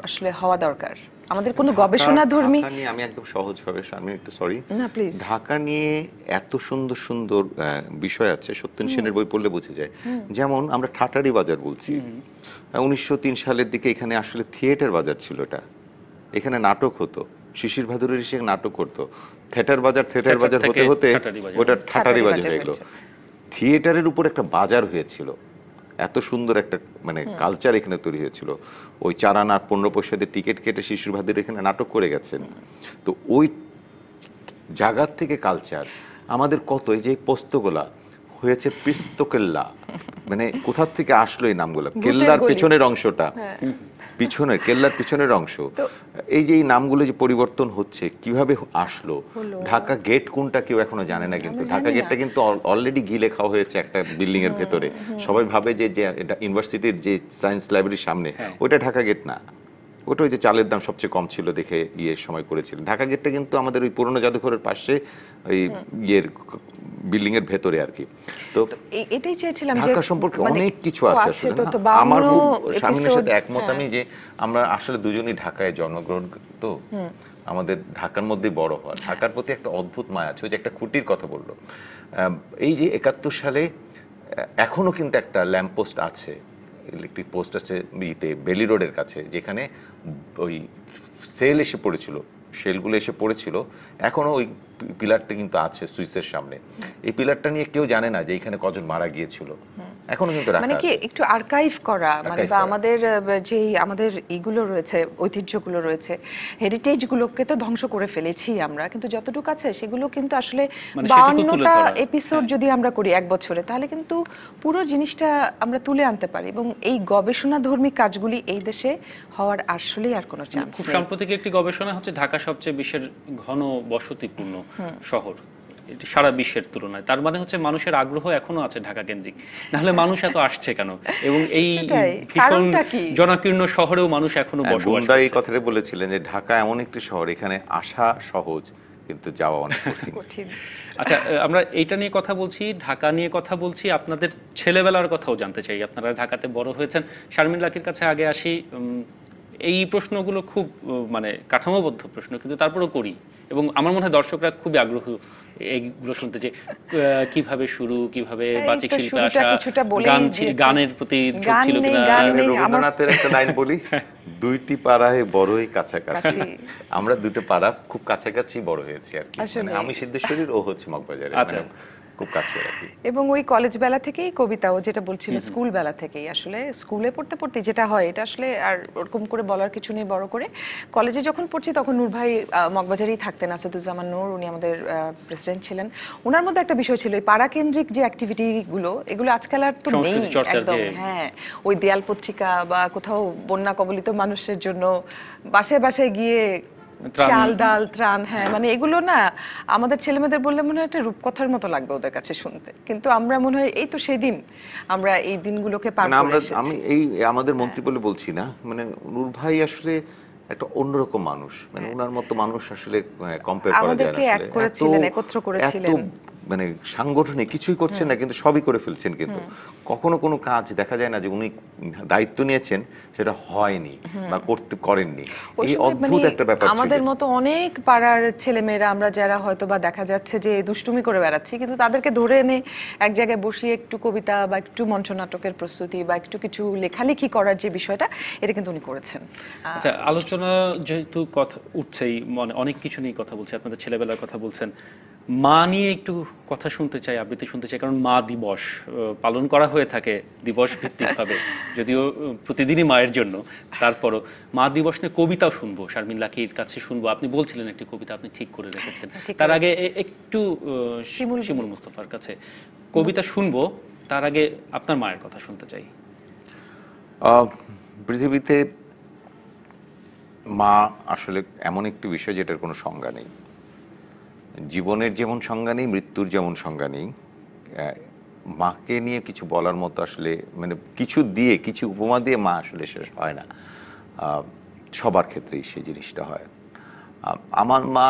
আসলে হওয়া দরকার। আমাদের কোনো গবেষণাধর্মী ঢাকা নিয়ে আমি একদম সহজভাবে, আমি একটু সরি, না প্লিজ, ঢাকা নিয়ে এত সুন্দর সুন্দর বিষয় আছে, সত্যেন সেনের বই পড়লে বোঝা যায়। যেমন আমরা ঠাটারি বাজার বলছি, 1903 সালের দিকে এখানে আসলে থিয়েটার বাজার ছিল। এটা এখানে নাটক হতো, শিশির ভাদুরীর এসে নাটক করতো। থিয়েটার বাজার হতে হতে ওটা ঠাটারি বাজার হয়ে গেল। থিয়েটারের উপর একটা বাজার হয়েছিল, এত সুন্দর একটা মানে কালচার এখানে তৈরি হয়েছিল। ওই 4 আনা 15 পয়সা দিয়ে টিকিট কেটে শিশির ভাদুরী এখানে নাটক করে গেছেন। তো ওই জায়গার থেকে কালচার আমাদের কত, এই যে পোস্তগোলা হয়েছে পিস্তকেল্লা, মানে কোথা থেকে আসলো এই নামগুলো? কেল্লার পেছনের অংশটা, পিছনে কেল্লার পিছনের অংশ, এই যে এই নামগুলো যে পরিবর্তন হচ্ছে কিভাবে আসলো? ঢাকা গেট কোনটা কেউ এখনো জানে না, কিন্তু ঢাকা গেটটা কিন্তু অলরেডি গিলে খাওয়া হয়েছে একটা বিল্ডিং এর ভেতরে। সবাই ভাবে যে এটা ইউনিভার্সিটির যে সায়েন্স লাইব্রেরির সামনে, ওইটা ঢাকা গেট না, ওটা ওই যে চালের দাম সবচেয়ে কম ছিল দেখে সময় করেছিলেন। ঢাকা গেটটা কিন্তু আমাদের ওই পুরনো জাদুঘরের পাশে ওই বিল্ডিং এর ভেতরে আর কি। তো এটাই চেয়েছিলাম যে ঢাকা সম্পর্কে অনেক কিছু আছে আসলে। আমার খুব শামিনের সাথে একমত আমি যে আমরা আসলে দুজনেই ঢাকায় জন্মগ্রহণ, তো আমাদের ঢাকার মধ্যে বড় হওয়া, ঢাকার প্রতি একটা অদ্ভুত মায়া আছে। ওই যে একটা খুঁটির কথা বললো, এই যে 71 সালে এখনো কিন্তু একটা ল্যাম্পপোস্ট আছে, ইলেকট্রিক পোস্ট আছে বেলি রোডের কাছে, যেখানে ওই সেল এসে পড়েছিল, শেলগুলো এসে পড়েছিল। এখনো ওই পিলারটা কিন্তু আছে সুইসের সামনে। এই পিলারটা নিয়ে কেউ জানে না যে এখানে কজন মারা গিয়েছিল, এখনো কিন্তু রাখা মানে কি আছে। একটু আর্কাইভ করা, মানে বা আমাদের যেই আমাদের এইগুলো রয়েছে, ঐতিহ্যগুলো রয়েছে, হেরিটেজগুলোকে তো ধ্বংস করে ফেলেছি আমরা, কিন্তু যতটুকু আছে সেগুলো কিন্তু আসলে 52টা এপিসোড যদি আমরা করি এক বছরে, তাহলে কিন্তু পুরো জিনিসটা আমরা তুলে আনতে পারি। এবং এই গবেষণাধর্মী কাজগুলি এই দেশে হওয়ার আসলেই আর কোনো চান্স নেই। খুব সাম্প্রতিক একটি গবেষণা হচ্ছে ঢাকা সবচেয়ে বিশ্বের ঘন বসতিপূর্ণ শহর সারা বিশ্বের তুলনায়। তার মানে হচ্ছে মানুষের আগ্রহ এখনো আছে ঢাকা কেন্দ্রিক, নাহলে মানুষ এত আসছে কেন? এবং এই ভীষণ জনাকীর্ণ শহরেও মানুষ এখনো বসবাস করছে। এই কথাটা বলেছিলেন যে ঢাকা এমন একটি শহর, এখানে আসা সহজ কিন্তু যাওয়া অনেক কঠিন। আচ্ছা, আমরা এইটা নিয়ে কথা বলছি, ঢাকা নিয়ে কথা বলছি, আপনাদের ছেলেবেলার কথাও জানতে চাই। আপনারা ঢাকাতে বড় হয়েছেন। শারমিন লাকির কাছে আগে আসি। এই প্রশ্নগুলো খুব মানে কাঠামোবদ্ধ প্রশ্ন, কিন্তু তারপরেও করি, এবং আমার মনে হয় দর্শকরা খুবই আগ্রহ এইগুলো শুনতে, যে কিভাবে শুরু, কিভাবে বাচিক শিল্পে আসা, গানের প্রতি ঝোঁক ছিল কিনা। রবীন্দ্রনাথের একটা লাইন বলি, দুইটি পাড়ায় বড়ই কাছাকাছি। আমরা দুটো পাড়া খুব কাছাকাছি বড় হয়েছি আর কি। আমি সিদ্ধেশ্বরীর, ও হচ্ছে মগবাজারে, খুব কাছে আর কি। এবং ওই কলেজ বেলা থেকেই কবিতাও, যেটা বলছিল স্কুল বেলা থেকেই, আসলে স্কুলে পড়তে পড়তে যেটা হয়, এটা আসলে আর ওরকম করে বলার কিছু নেই বড় করে। কলেজে যখন পড়ছি তখন নূর ভাই মগবাজারেই থাকতেন, আসাদুজ্জামান নূর, উনি আমাদের প্রেসিডেন্ট ছিলেন। ওনার মধ্যে একটা বিষয় ছিল, এই পাড়া কেন্দ্রিক যে অ্যাক্টিভিটিগুলো, এগুলো আজকাল আর তো নেই একদম। হ্যাঁ, ওই দেয়াল পত্রিকা বা কোথাও বন্যা কবলিত মানুষের জন্য বাসায় বাসায় গিয়ে ত্রাণ। চাল ডাল ত্রাণ, হ্যাঁ মানে এগুলো না আমাদের ছেলেমেয়েদের বললে মনে হয় একটা রূপকথার মতো লাগবে ওদের কাছে শুনতে, কিন্তু আমরা মনে হয় এই তো সেদিন আমরা এই দিনগুলোকে পার মানে করে আমরা এসেছি। আমি এই আমাদের মন্ত্রী বলে বলছি না, মানে নূর ভাই আসলে একটা অন্যরকম মানুষ, মানে ওনার মতো মানুষ আসলে কম্পেয়ার করা যায় না। আমাদেরকে এক আসলে করেছিলেন, একত্র করেছিলেন। এত মানে সাংগঠনিক কিছুই করছেন না কিন্তু সবই করে ফেলছেন, কিন্তু কখনো কোনো কাজ দেখা যায় না যে উনি দায়িত্ব নিয়েছেন সেটা হয়নি বা করেননি। ওই এই সময় অদ্ভুত মানে একটা ব্যাপার ছিল। আমাদের মতো অনেক পাড়ার ছেলেমেয়েরা আমরা যারা হয়তো বা দেখা যাচ্ছে যে দুষ্টুমি করে বেড়াচ্ছি, কিন্তু তাদেরকে ধরে এনে এক জায়গায় বসিয়ে একটু কবিতা বা একটু মঞ্চনাটকের প্রস্তুতি বা একটু কিছু লেখালেখি করার যে বিষয়টা, এটা কিন্তু উনি করেছেন। আচ্ছা, আলোচনা যেহেতু কথা উঠছেই, মনে অনেক কিছু নিয়ে কথা বলছে, আপনাদের ছেলেবেলার কথা বলছেন, মা নিয়ে একটু কথা শুনতে চাই, আবৃত্তি শুনতে চাই, কারণ মা দিবস পালন করা হয়ে থাকে দিবস ভিত্তিকভাবে, যদিও প্রতিদিনই মায়ের জন্য, তারপরও মা দিবস নিয়ে কবিতাও শুনবো, শারমিন লাকির কাছে শুনবো। আপনি বলছিলেন একটি কবিতা আপনি ঠিক করে রেখেছেন, তার আগে একটু শিমুল মুস্তফার কাছে কবিতা শুনবো, তার আগে আপনার মায়ের কথা শুনতে চাই। পৃথিবীতে মা আসলে এমন একটি বিষয় যেটার কোনো সংজ্ঞা নেই। জীবনের যেমন সংজ্ঞা নেই, মৃত্যুর যেমন সংজ্ঞা নেই। মাকে নিয়ে কিছু বলার মতো আসলে মানে কিছু উপমা দিয়ে মা আসলে শেষ হয় না। সবার ক্ষেত্রেই সেই জিনিসটা হয়। আমার মা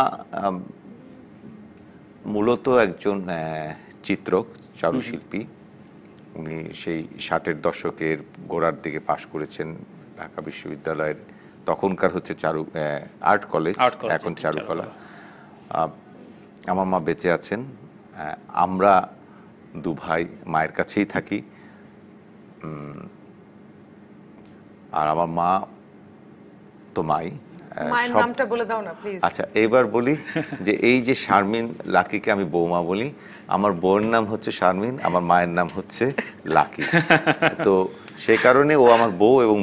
মূলত একজন চিত্রক, চারুশিল্পী। উনি সেই 60-এর দশকের গোড়ার দিকে পাশ করেছেন ঢাকা বিশ্ববিদ্যালয়ের, তখনকার হচ্ছে আর্ট কলেজ, এখন চারুকলা। আমার মা বেঁচে আছেন। আমরা দু ভাই মায়ের কাছেই থাকি। আর আমার মা তো মায়ের নামটা বলে দাও না প্লিজ। আচ্ছা, এবার বলি যে এই যে শারমিন লাকিকে আমি বৌমা বলি, আমার বউয়ের নাম হচ্ছে শারমিন, আমার মায়ের নাম হচ্ছে লাকি। তো সেই কারণে ও আমার বউ এবং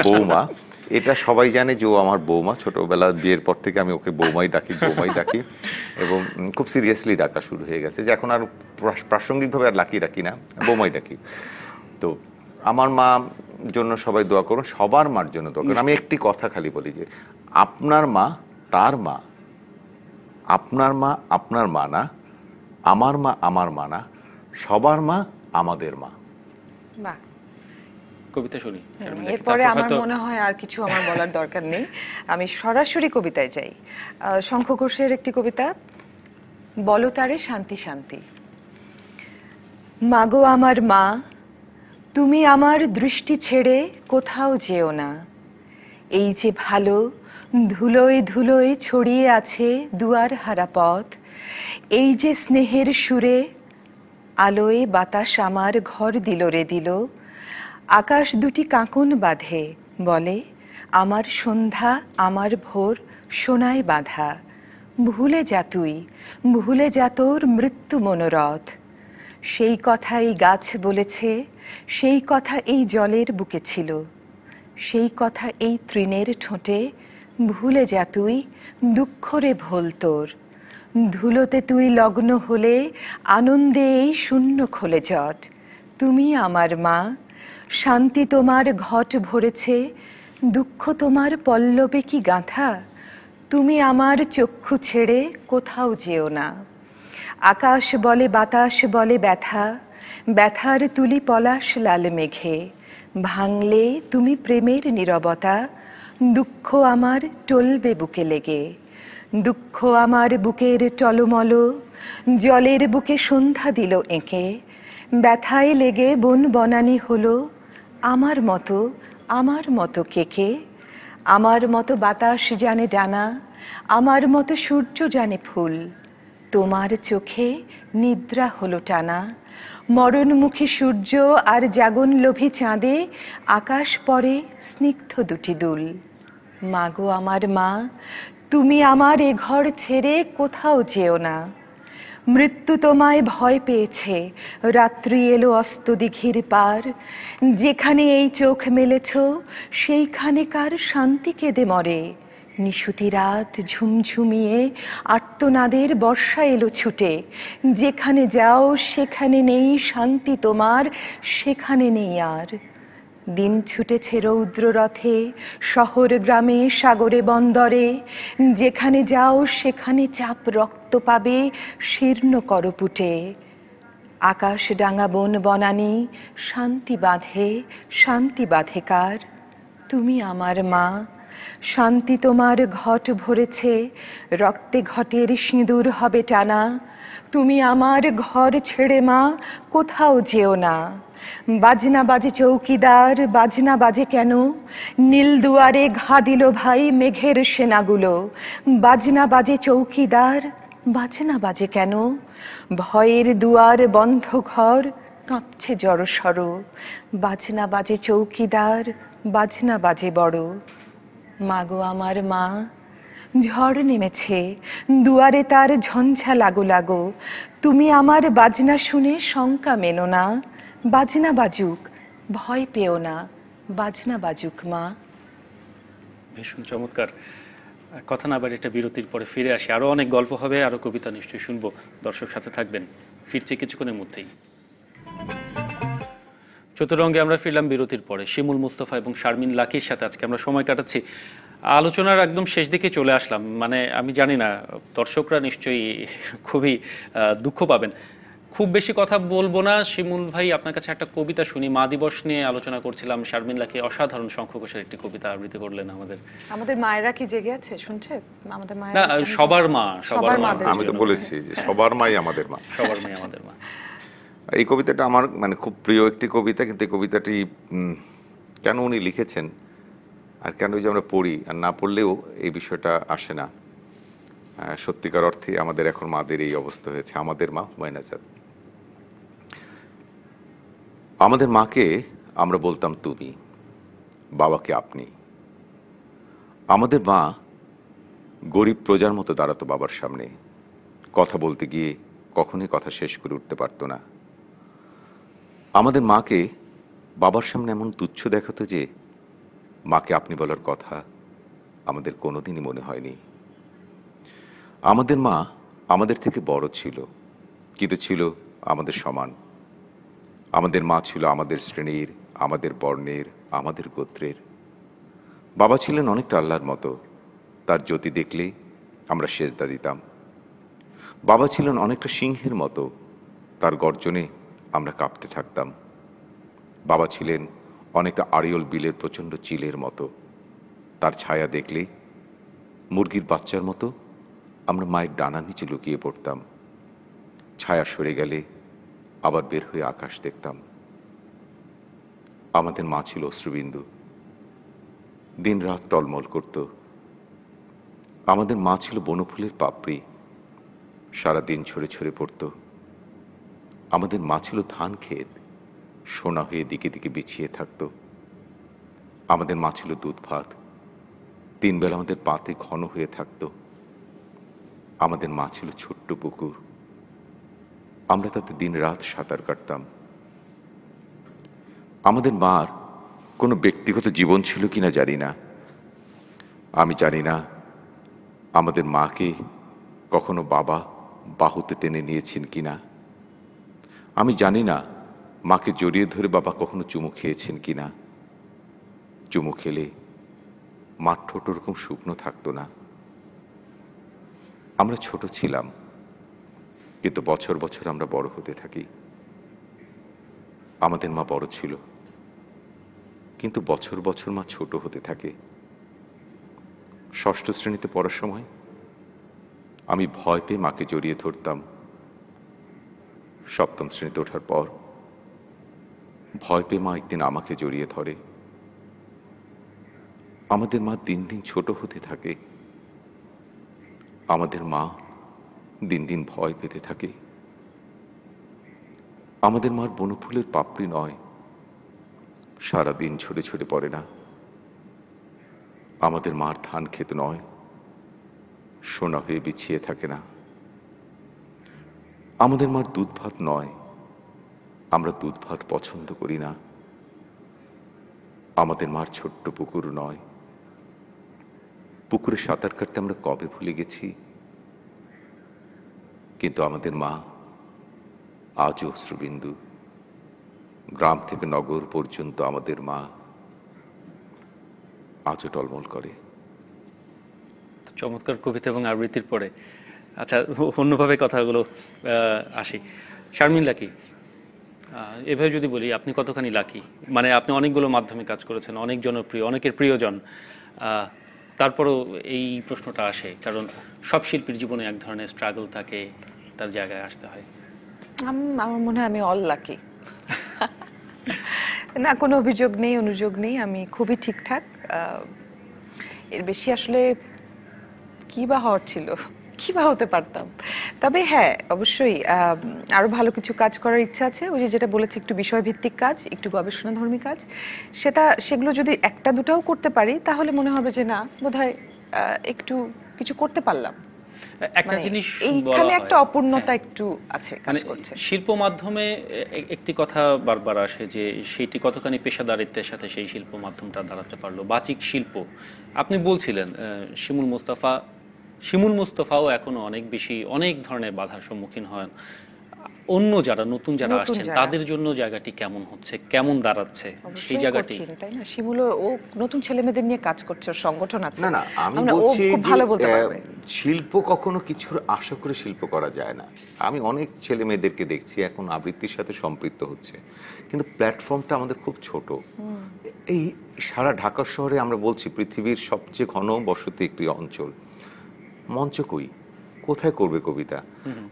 বৌমা, এটা সবাই জানে যে ও আমার বৌমা। ছোটবেলা বিয়ের পর থেকে আমি ওকে বৌমাই ডাকি এবং খুব সিরিয়াসলি ডাকা শুরু হয়ে গেছে, যে এখন আর প্রাসঙ্গিকভাবে আর লাকি ডাকি না, বৌমাই ডাকি। তো আমার মা জন্য সবাই দোয়া করুন, সবার মার জন্য দোয়া করুন। আমি একটি কথা খালি বলি যে আপনার মা তার মা, আপনার মা আপনার মা না, আমার মা আমার মা না, সবার মা আমাদের মা। বাহ, কবিতা শুনি। এরপরে আমার মনে হয় আর কিছু আমার বলার দরকার নেই, আমি সরাসরি কবিতায় যাই। শঙ্খ ঘোষের একটি কবিতা, বলো তারে শান্তি শান্তি। মাগো আমার মা, তুমি আমার দৃষ্টি ছেড়ে কোথাও যেও না। এই যে ভালো ধুলোয় ধুলোয় ছড়িয়ে আছে দুয়ার হারা পথ, এই যে স্নেহের সুরে আলোয় বাতাস আমার ঘর দিল রে দিল, আকাশ দুটি কাঁকন বাঁধে বলে আমার সন্ধ্যা আমার ভোর সোনায় বাঁধা। ভুলে যা তুই, ভুলে যা তোর মৃত্যু মনোরথ। সেই কথা এই গাছ বলেছে, সেই কথা এই জলের বুকে ছিল, সেই কথা এই তৃণের ঠোঁটে। ভুলে যা তুই, দুঃখ রে ভোল তোর। ধুলোতে তুই লগ্ন হলে আনন্দে এই শূন্য খোলে জট। তুমি আমার মা, শান্তি তোমার ঘট ভরেছে, দুঃখ তোমার পল্লবে কি গাঁথা। তুমি আমার চক্ষু ছেড়ে কোথাও যেও না। আকাশ বলে বাতাস বলে ব্যথা, ব্যথার তুলি পলাশ লাল মেঘে। ভাঙলে তুমি প্রেমের নীরবতা, দুঃখ আমার টলবে বুকে লেগে। দুঃখ আমার বুকের টলমল, জলের বুকে সন্ধ্যা দিল এঁকে। ব্যথায় লেগে বন বনানি হলো আমার মতো কেকে। আমার মতো বাতাস জানে ডানা, আমার মতো সূর্য জানে ফুল। তোমার চোখে নিদ্রা হলো টানা, মরণমুখী সূর্য আর জাগন লোভী চাঁদে আকাশ পরে স্নিগ্ধ দুটি দুল। মাগো আমার মা, তুমি আমার এ ঘর ছেড়ে কোথাও যেও না। মৃত্যু তোমায় ভয় পেয়েছে, রাত্রি এলো অস্ত দিঘির পার। যেখানে এই চোখ মেলেছ সেইখানে কার শান্তি কেঁদে মরে। নিশুতি রাত ঝুমঝুমিয়ে আর্তনাদের বর্ষা এলো ছুটে। যেখানে যাও সেখানে নেই শান্তি তোমার, সেখানে নেই আর। দিন ছুটেছে রৌদ্র রথে, শহর গ্রামে সাগরে বন্দরে, যেখানে যাও সেখানে চাপ রক্ত পাবে শীর্ণ করপুটে। আকাশ ডাঙা বন বনানি শান্তি বাঁধে কার? তুমি আমার মা, শান্তি তোমার ঘট ভরেছে, রক্তে ঘটের সিঁদুর হবে টানা। তুমি আমার ঘর ছেড়ে মা কোথাও যেও না। বাজনা বাজে চৌকিদার, বাজনা বাজে কেন? নীল দুয়ারে ঘা দিল ভাই মেঘের সেনাগুলো। বাজনা বাজে চৌকিদার, বাজনা বাজে কেন? ভয়ের দুয়ার বন্ধ ঘর কাঁপছে জড়সড়। বাজনা বাজে চৌকিদার, বাজনা বাজে বড়। মাগো আমার মা, ঝড় নেমেছে, দুয়ারে তার ঝঞ্ঝা লাগো লাগো। তুমি আমার বাজনা শুনে শঙ্কা মেনো না। বাজনা বাজুক, ভয় পেও না, বাজনা বাজুক মা। ভীষণ চমৎকার। কথা না বাড়ি একটা বিরতির পরে ফিরে আসি, আরও অনেক গল্প হবে, আরও কবিতা নিশ্চয়ই শুনবো। দর্শক সাথে থাকবেন, ফিরছি কিছুক্ষণের মধ্যেই। চতুরঙ্গে আমরা ফিরলাম বিরতির পরে। শিমুল মুস্তফা এবং শারমিন লাকির সাথে আজকে আমরা সময় কাটাচ্ছি। আলোচনার একদম শেষ দিকে চলে আসলাম। মানে আমি জানি না, দর্শকরা নিশ্চয়ই খুবই দুঃখ পাবেন। খুব বেশি কথা বলবো না। শিমুল ভাই, আপনার কাছে একটা কবিতা শুনি। মা দিবস নিয়ে আলোচনা করছিলাম, শারমিন লাকি অসাধারণ শঙ্খ ঘোষের একটি কবিতা আবৃত্তি করলেন আমাদের মায়েরা কি জেগে আছে শুনছে? আমাদের না, মায়েরা সবার মা, সবার মা। আমি তো বলেছি যে সবার মাই আমাদের মা। সবার মাই আমাদের মা। এই কবিতাটা আমার মানে খুব প্রিয় একটি কবিতা, কিন্তু এই কবিতাটি কেন উনি লিখেছেন আর কেন যে আমরা পড়ি আর না পড়লেও এই বিষয়টা আসে না। সত্যিকার অর্থে আমাদের এখন মাদের এই অবস্থা হয়েছে। আমাদের মা হুমায়ুন আজাদ। আমাদের মাকে আমরা বলতাম তুমি, বাবাকে আপনি। আমাদের মা গরিব প্রজার মতো দাঁড়াতো বাবার সামনে, কথা বলতে গিয়ে কখনোই কথা শেষ করে উঠতে পারতো না। আমাদের মাকে বাবার সামনে এমন তুচ্ছ দেখাতো যে মাকে আপনি বলার কথা আমাদের কোনোদিনই মনে হয়নি। আমাদের মা আমাদের থেকে বড় ছিল, কিন্তু ছিল আমাদের সমান। আমাদের মা ছিল আমাদের শ্রেণীর, আমাদের বর্ণের, আমাদের গোত্রের। বাবা ছিলেন অনেকটা আল্লাহর মতো, তার জ্যোতি দেখলে আমরা সেজদা দিতাম। বাবা ছিলেন অনেকটা সিংহের মতো, তার গর্জনে আমরা কাঁপতে থাকতাম। বাবা ছিলেন অনেকটা আড়িয়ল বিলের প্রচণ্ড চিলের মতো, তার ছায়া দেখলে মুরগির বাচ্চার মতো আমরা মায়ের ডানার নিচে লুকিয়ে পড়তাম। ছায়া সরে গেলে আবার বের হয়ে আকাশ দেখতাম। আমাদের মা ছিল অশ্রুবিন্দু, দিন রাত টলমল করত। আমাদের মা ছিল বনফুলের পাপড়ি, সারাদিন ছড়ে ছড়ে পড়ত। আমাদের মা ছিল ধান ক্ষেত, সোনা হয়ে দিকে দিকে বিছিয়ে থাকত। আমাদের মা ছিল দুধ ভাত, তিনবেলা আমাদের পাতে ঘন হয়ে থাকত। আমাদের মা ছিল ছোট্ট পুকুর, আমরা তাতে দিন রাত সাঁতার কাটতাম। আমাদের মার কোনো ব্যক্তিগত জীবন ছিল কিনা জানি না। আমি জানি না আমাদের মাকে কখনো বাবা বাহুতে টেনে নিয়েছেন কিনা। আমি জানি না মাকে জড়িয়ে ধরে বাবা কখনো চুমু খেয়েছেন কিনা। চুমু খেলে মার ঠোঁট ওরকম শুকনো থাকতো না। আমরা ছোট ছিলাম, কিন্তু বছর বছর আমরা বড় হতে থাকি। আমাদের মা বড় ছিল, কিন্তু বছর বছর মা ছোট হতে থাকে। ষষ্ঠ শ্রেণীতে পড়ার সময় আমি ভয় পেয়ে মাকে জড়িয়ে ধরতাম। সপ্তম শ্রেণীতে ওঠার পর ভয় পেয়ে মা একদিন আমাকে জড়িয়ে ধরে। আমাদের মা দিন দিন ছোট হতে থাকে। আমাদের মা দিন দিন ভয় পেতে থাকে। আমাদের মার বনফুলের পাপড়ি নয়, সারাদিন ছড়ে ছড়ে পড়ে না। আমাদের মার ধান ক্ষেত নয়, সোনা হয়ে বিছিয়ে থাকে না। আমাদের মার দুধ ভাত নয়, আমরা দুধ ভাত পছন্দ করি না। আমাদের মার ছোট্ট পুকুর নয়, পুকুরে সাঁতার কাটতে আমরা কবে ভুলে গেছি। কিন্তু আমাদের মা আজও অশ্রুবিন্দু। গ্রাম থেকে নগর পর্যন্ত আমাদের মা আজও টলমল করে। চমৎকার কবিতা এবং আবৃত্তির পরে আচ্ছা অন্যভাবে কথাগুলো আসি। শারমিন লাকি, এভাবে যদি বলি আপনি কতখানি লাকি, মানে আপনি অনেকগুলো মাধ্যমে কাজ করেছেন, অনেক জনপ্রিয়, অনেকের প্রিয়জন, তারপরও এই প্রশ্নটা আসে কারণ সব শিল্পীর জীবনে এক ধরনের স্ট্রাগল থাকে, তার জায়গায় আসতে হয়। আমার মনে হয় আমি অল লাকি। না, কোনো অভিযোগ নেই, অনুযোগ নেই, আমি খুবই ঠিকঠাক। এর বেশি আসলে কি বা হওয়ার ছিল, কি বা হতে পারতাম। তবে হ্যাঁ, অবশ্যই আরো ভালো কিছু কাজ করার ইচ্ছা আছে। ওই যে যেটা বলেছি, একটু বিষয়ভিত্তিক কাজ, একটু গবেষণাধর্মী কাজ, সেগুলো যদি একটা দুটাও করতে পারি তাহলে মনে হবে যে না, বোধহয় একটু কিছু করতে পারলাম। একটা জিনিস এইখানে একটা অপূর্ণতা একটু আছে, কাজ করছে। শিল্প মাধ্যমে একটি কথা বারবার আসে যে সেইটি কতখানি পেশাদারিত্বের সাথে সেই শিল্প মাধ্যমটা দাঁড়াতে পারলো। বাচিক শিল্প আপনি বলছিলেন, শিমুল মুস্তফাও এখনো অনেক ধরনের বাধার সম্মুখীন হন। অন্য যারা নতুন আসছেন তাদের জন্য জায়গাটি কেমন হচ্ছে, কেমন দাঁড়াচ্ছে সেই জায়গাটি, তাই না? শিমুল ও নতুন ছেলেমেয়েদের নিয়ে কাজ করছে, ওর সংগঠন আছে। না, আমি বলছি শিল্প কখনো কিছুর আশা করে শিল্প করা যায় না। আমি অনেক ছেলে মেয়েদেরকে দেখছি এখন আবৃত্তির সাথে সম্পৃক্ত হচ্ছে, কিন্তু প্ল্যাটফর্মটা আমাদের খুব ছোট। এই সারা ঢাকা শহরে আমরা বলছি পৃথিবীর সবচেয়ে ঘন বসতি একটি অঞ্চল, মঞ্চ কই, কোথায় করবে কবিতা?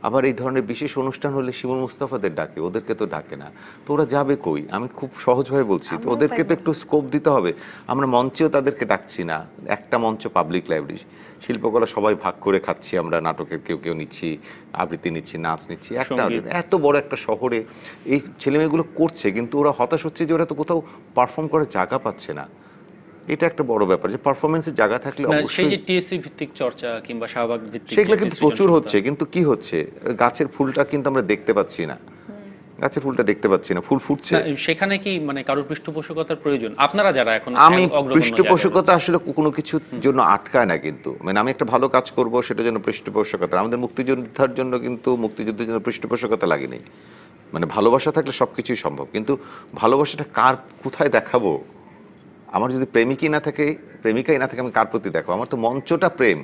আবার এই ধরনের বিশেষ অনুষ্ঠান হলে শিমুল মুস্তাফাদের ডাকে, ওদেরকে তো ডাকে না, তো ওরা যাবে কই? আমি খুব সহজভাবে বলছি, তো ওদেরকে তো একটু স্কোপ দিতে হবে। আমরা মঞ্চেও তাদেরকে ডাকছি না, একটা মঞ্চ পাবলিক লাইব্রেরি, শিল্পকলা সবাই ভাগ করে খাচ্ছি, আমরা নাটকের কেউ নিচ্ছি, আবৃত্তি নিচ্ছি, নাচ নিচ্ছি, একটা এত বড় একটা শহরে এই ছেলেমেয়েগুলো করছে, কিন্তু ওরা হতাশ হচ্ছে যে ওরা তো কোথাও পারফর্ম করার জায়গা পাচ্ছে না। এটা একটা বড় ব্যাপার যে পারফরম্যান্সের জায়গা থাকলে অবশ্যই সেই যে টিএসসি ভিত্তিক চর্চা কিংবা শাহবাগ ভিত্তিক সেগুলো কিন্তু প্রচুর হচ্ছে, কিন্তু কি হচ্ছে, গাছের ফুলটা কিন্তু আমরা দেখতে পাচ্ছি না, গাছের ফুলটা দেখতে পাচ্ছি না, ফুল ফুটছে। সেখানে কি মানে কারোর পৃষ্ঠপোষকতার প্রয়োজন? আপনারা যারা এখন, আমি পৃষ্ঠপোষকতা আসলে কোনো কিছুর জন্য আটকায় না, কিন্তু মানে আমি একটা ভালো কাজ করব সেটা জন্য পৃষ্ঠপোষকতা, আমাদের মুক্তিযোদ্ধার জন্য কিন্তু মুক্তিযুদ্ধের জন্য পৃষ্ঠপোষকতা লাগেনি। মানে ভালোবাসা থাকলে সবকিছুই সম্ভব, কিন্তু ভালোবাসাটা কার কোথায় দেখাবো? আমার যদি প্রেমিকাই না থাকে আমি কার প্রতি দেখাবো? আমার তো মঞ্চটা প্রেম,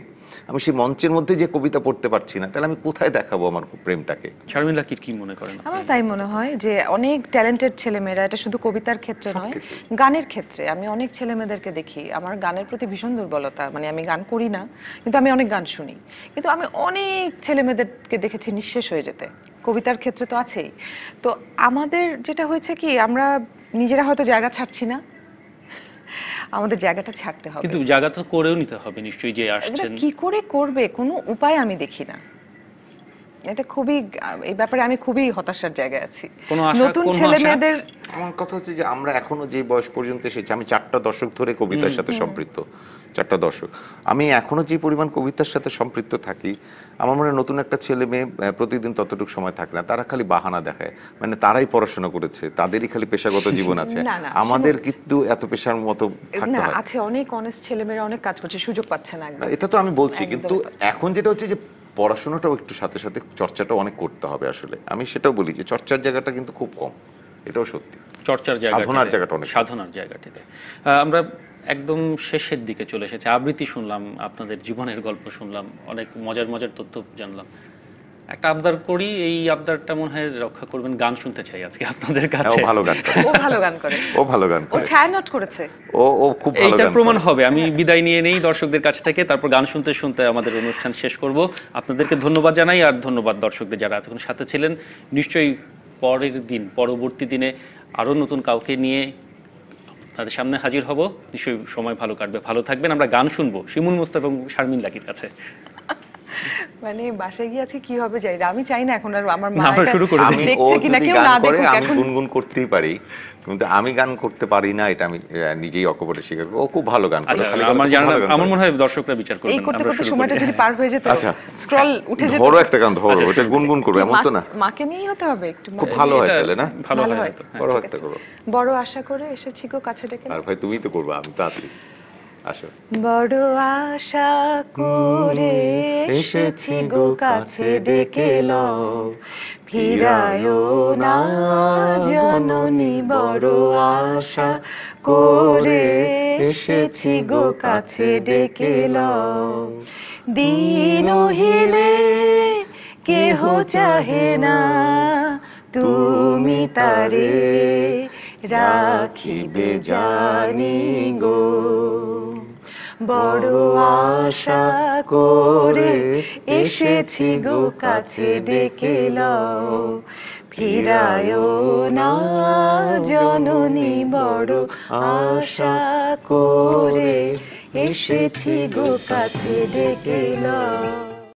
আমি সেই মঞ্চের মধ্যে যে কবিতা পড়তে পারছি না, তাহলে আমি কোথায় দেখাবো আমার প্রেমটাকে? শারমিন লাকির কি মনে করেন? আমার তাই মনে হয় যে অনেক ট্যালেন্টেড ছেলেমেয়েরা, এটা শুধু কবিতার ক্ষেত্রে নয়, গানের ক্ষেত্রে আমি অনেক ছেলেমেয়েদেরকে দেখি। আমার গানের প্রতি ভীষণ দুর্বলতা, মানে আমি গান করি না, কিন্তু আমি অনেক গান শুনি। কিন্তু আমি অনেক ছেলেমেয়েদেরকে দেখেছি নিঃশেষ হয়ে যেতে, কবিতার ক্ষেত্রে তো আছেই। তো আমাদের যেটা হয়েছে কি, আমরা নিজেরা হয়তো জায়গা ছাড়ছি না, আমাদের জায়গাটা ছাড়তে হবে। কিন্তু জায়গা তো করেও নিতে হবে নিশ্চয়ই, যে আসছেন কি করে করবে, কোনো উপায় আমি দেখি না। এটা খুবই, এই ব্যাপারে আমি খুবই হতাশার জায়গায় আছি। নতুন ছেলেমেয়েদের, আমার কথা হচ্ছে যে আমরা এখনো যে বয়স পর্যন্ত এসেছি, আমি 4টা দশক ধরে কবিতার সাথে সম্পৃক্ত, 4টা দশক, আমি এখনো যে পরিমাণ কবিতার সাথে সম্পৃক্ত থাকি, আমার মনে হয় নতুন একটা ছেলে মেয়ে প্রতিদিন ততটুকু সময় থাকে না, তারা খালি বাহানা দেখায়, মানে তারাই পড়াশোনা করেছে, তাদেরই খালি পেশাগত জীবন আছে, আমাদের কিন্তু এত পেশার মতো থাকতে হয়। আছে অনেক অনেস্ট ছেলেমেয়েরা অনেক কাজ করছে, সুযোগ পাচ্ছে না একদম। এটা তো আমি বলছি, কিন্তু এখন যেটা হচ্ছে যে পড়াশোনাটাও একটু সাথে সাথে চর্চাটাও অনেক করতে হবে। আসলে আমি সেটাও বলি যে চর্চার জায়গাটা কিন্তু খুব কম, এটাও সত্যি। চর্চার জায়গা, সাধনার জায়গাটিতে আমরা একদম শেষের দিকে চলে এসেছি। আবৃত্তি শুনলাম, আপনাদের জীবনের গল্প শুনলাম, অনেক মজার তথ্য জানলাম। একটা আবদার করি, এই আবদারটা মনে হয় রক্ষা করবেন, গান শুনতে চাই আজকে আপনাদের কাছে। ও ভালো গান করে, ও ছায়ানট করেছে, ও খুব ভালো গান করে। এইটা প্রমাণ হবে। আমি বিদায় নিয়ে নেই দর্শকদের কাছ থেকে, তারপর গান শুনতে শুনতে আমাদের অনুষ্ঠান শেষ করব। আপনাদেরকে ধন্যবাদ জানাই, আর ধন্যবাদ দর্শকদের যারা এতক্ষণ সাথে ছিলেন। নিশ্চয়ই পরবর্তী দিনে আরো নতুন কাউকে নিয়ে তাদের সামনে হাজির হব, নিশ্চয়ই সময় ভালো কাটবে। ভালো থাকবেন। আমরা গান শুনবো শিমুল মুস্তাফা এবং শারমিন লাকির কাছে। মানে বাসায় গিয়ে আছে কি হবে যাই, আমি চাই না এখন আর আমার মা শুরু করে আমি দেখছে কিনা কেউ না দেখুক। আমি গুনগুন করতেই পারি, কিন্তু আমি গান করতে পারি না, এটা আমি নিজেই অকপটে স্বীকার করি। ও খুব ভালো গান করে, আমার মনে হয় দর্শকরা বিচার করবেন। এই করতে করতে সময়টা যদি পার হয়ে যেত, আচ্ছা স্ক্রল উঠে যেত। ধরো একটা গান, ধরো, এটা গুনগুন করবে এমন তো না, মাকে নিয়েই হতে হবে একটু। খুব ভালো হয় তাহলে না? ভালো হয়। বড় একটা করো। বড় আশা করে এসেছি গো কাছে ডেকে। আর ভাই তুমিই তো করবে, আমি তাড়াতাড়ি আসো। বড় আশা করে এসেছি গো কাছে ডেকে লও, ফিরায়ও না জননী, বড় আশা করে এসেছি গো কাছে ডেকে লও। দিন হেলে কেহ চাহে না, তুমি তারে রাখিবে জানি গো। বড় আশা করে এসেছি গো কাছে ডেকে লও। ফিরায় না জননী, বড় আশা করে এসেছি গো কাছে ডেকে লও।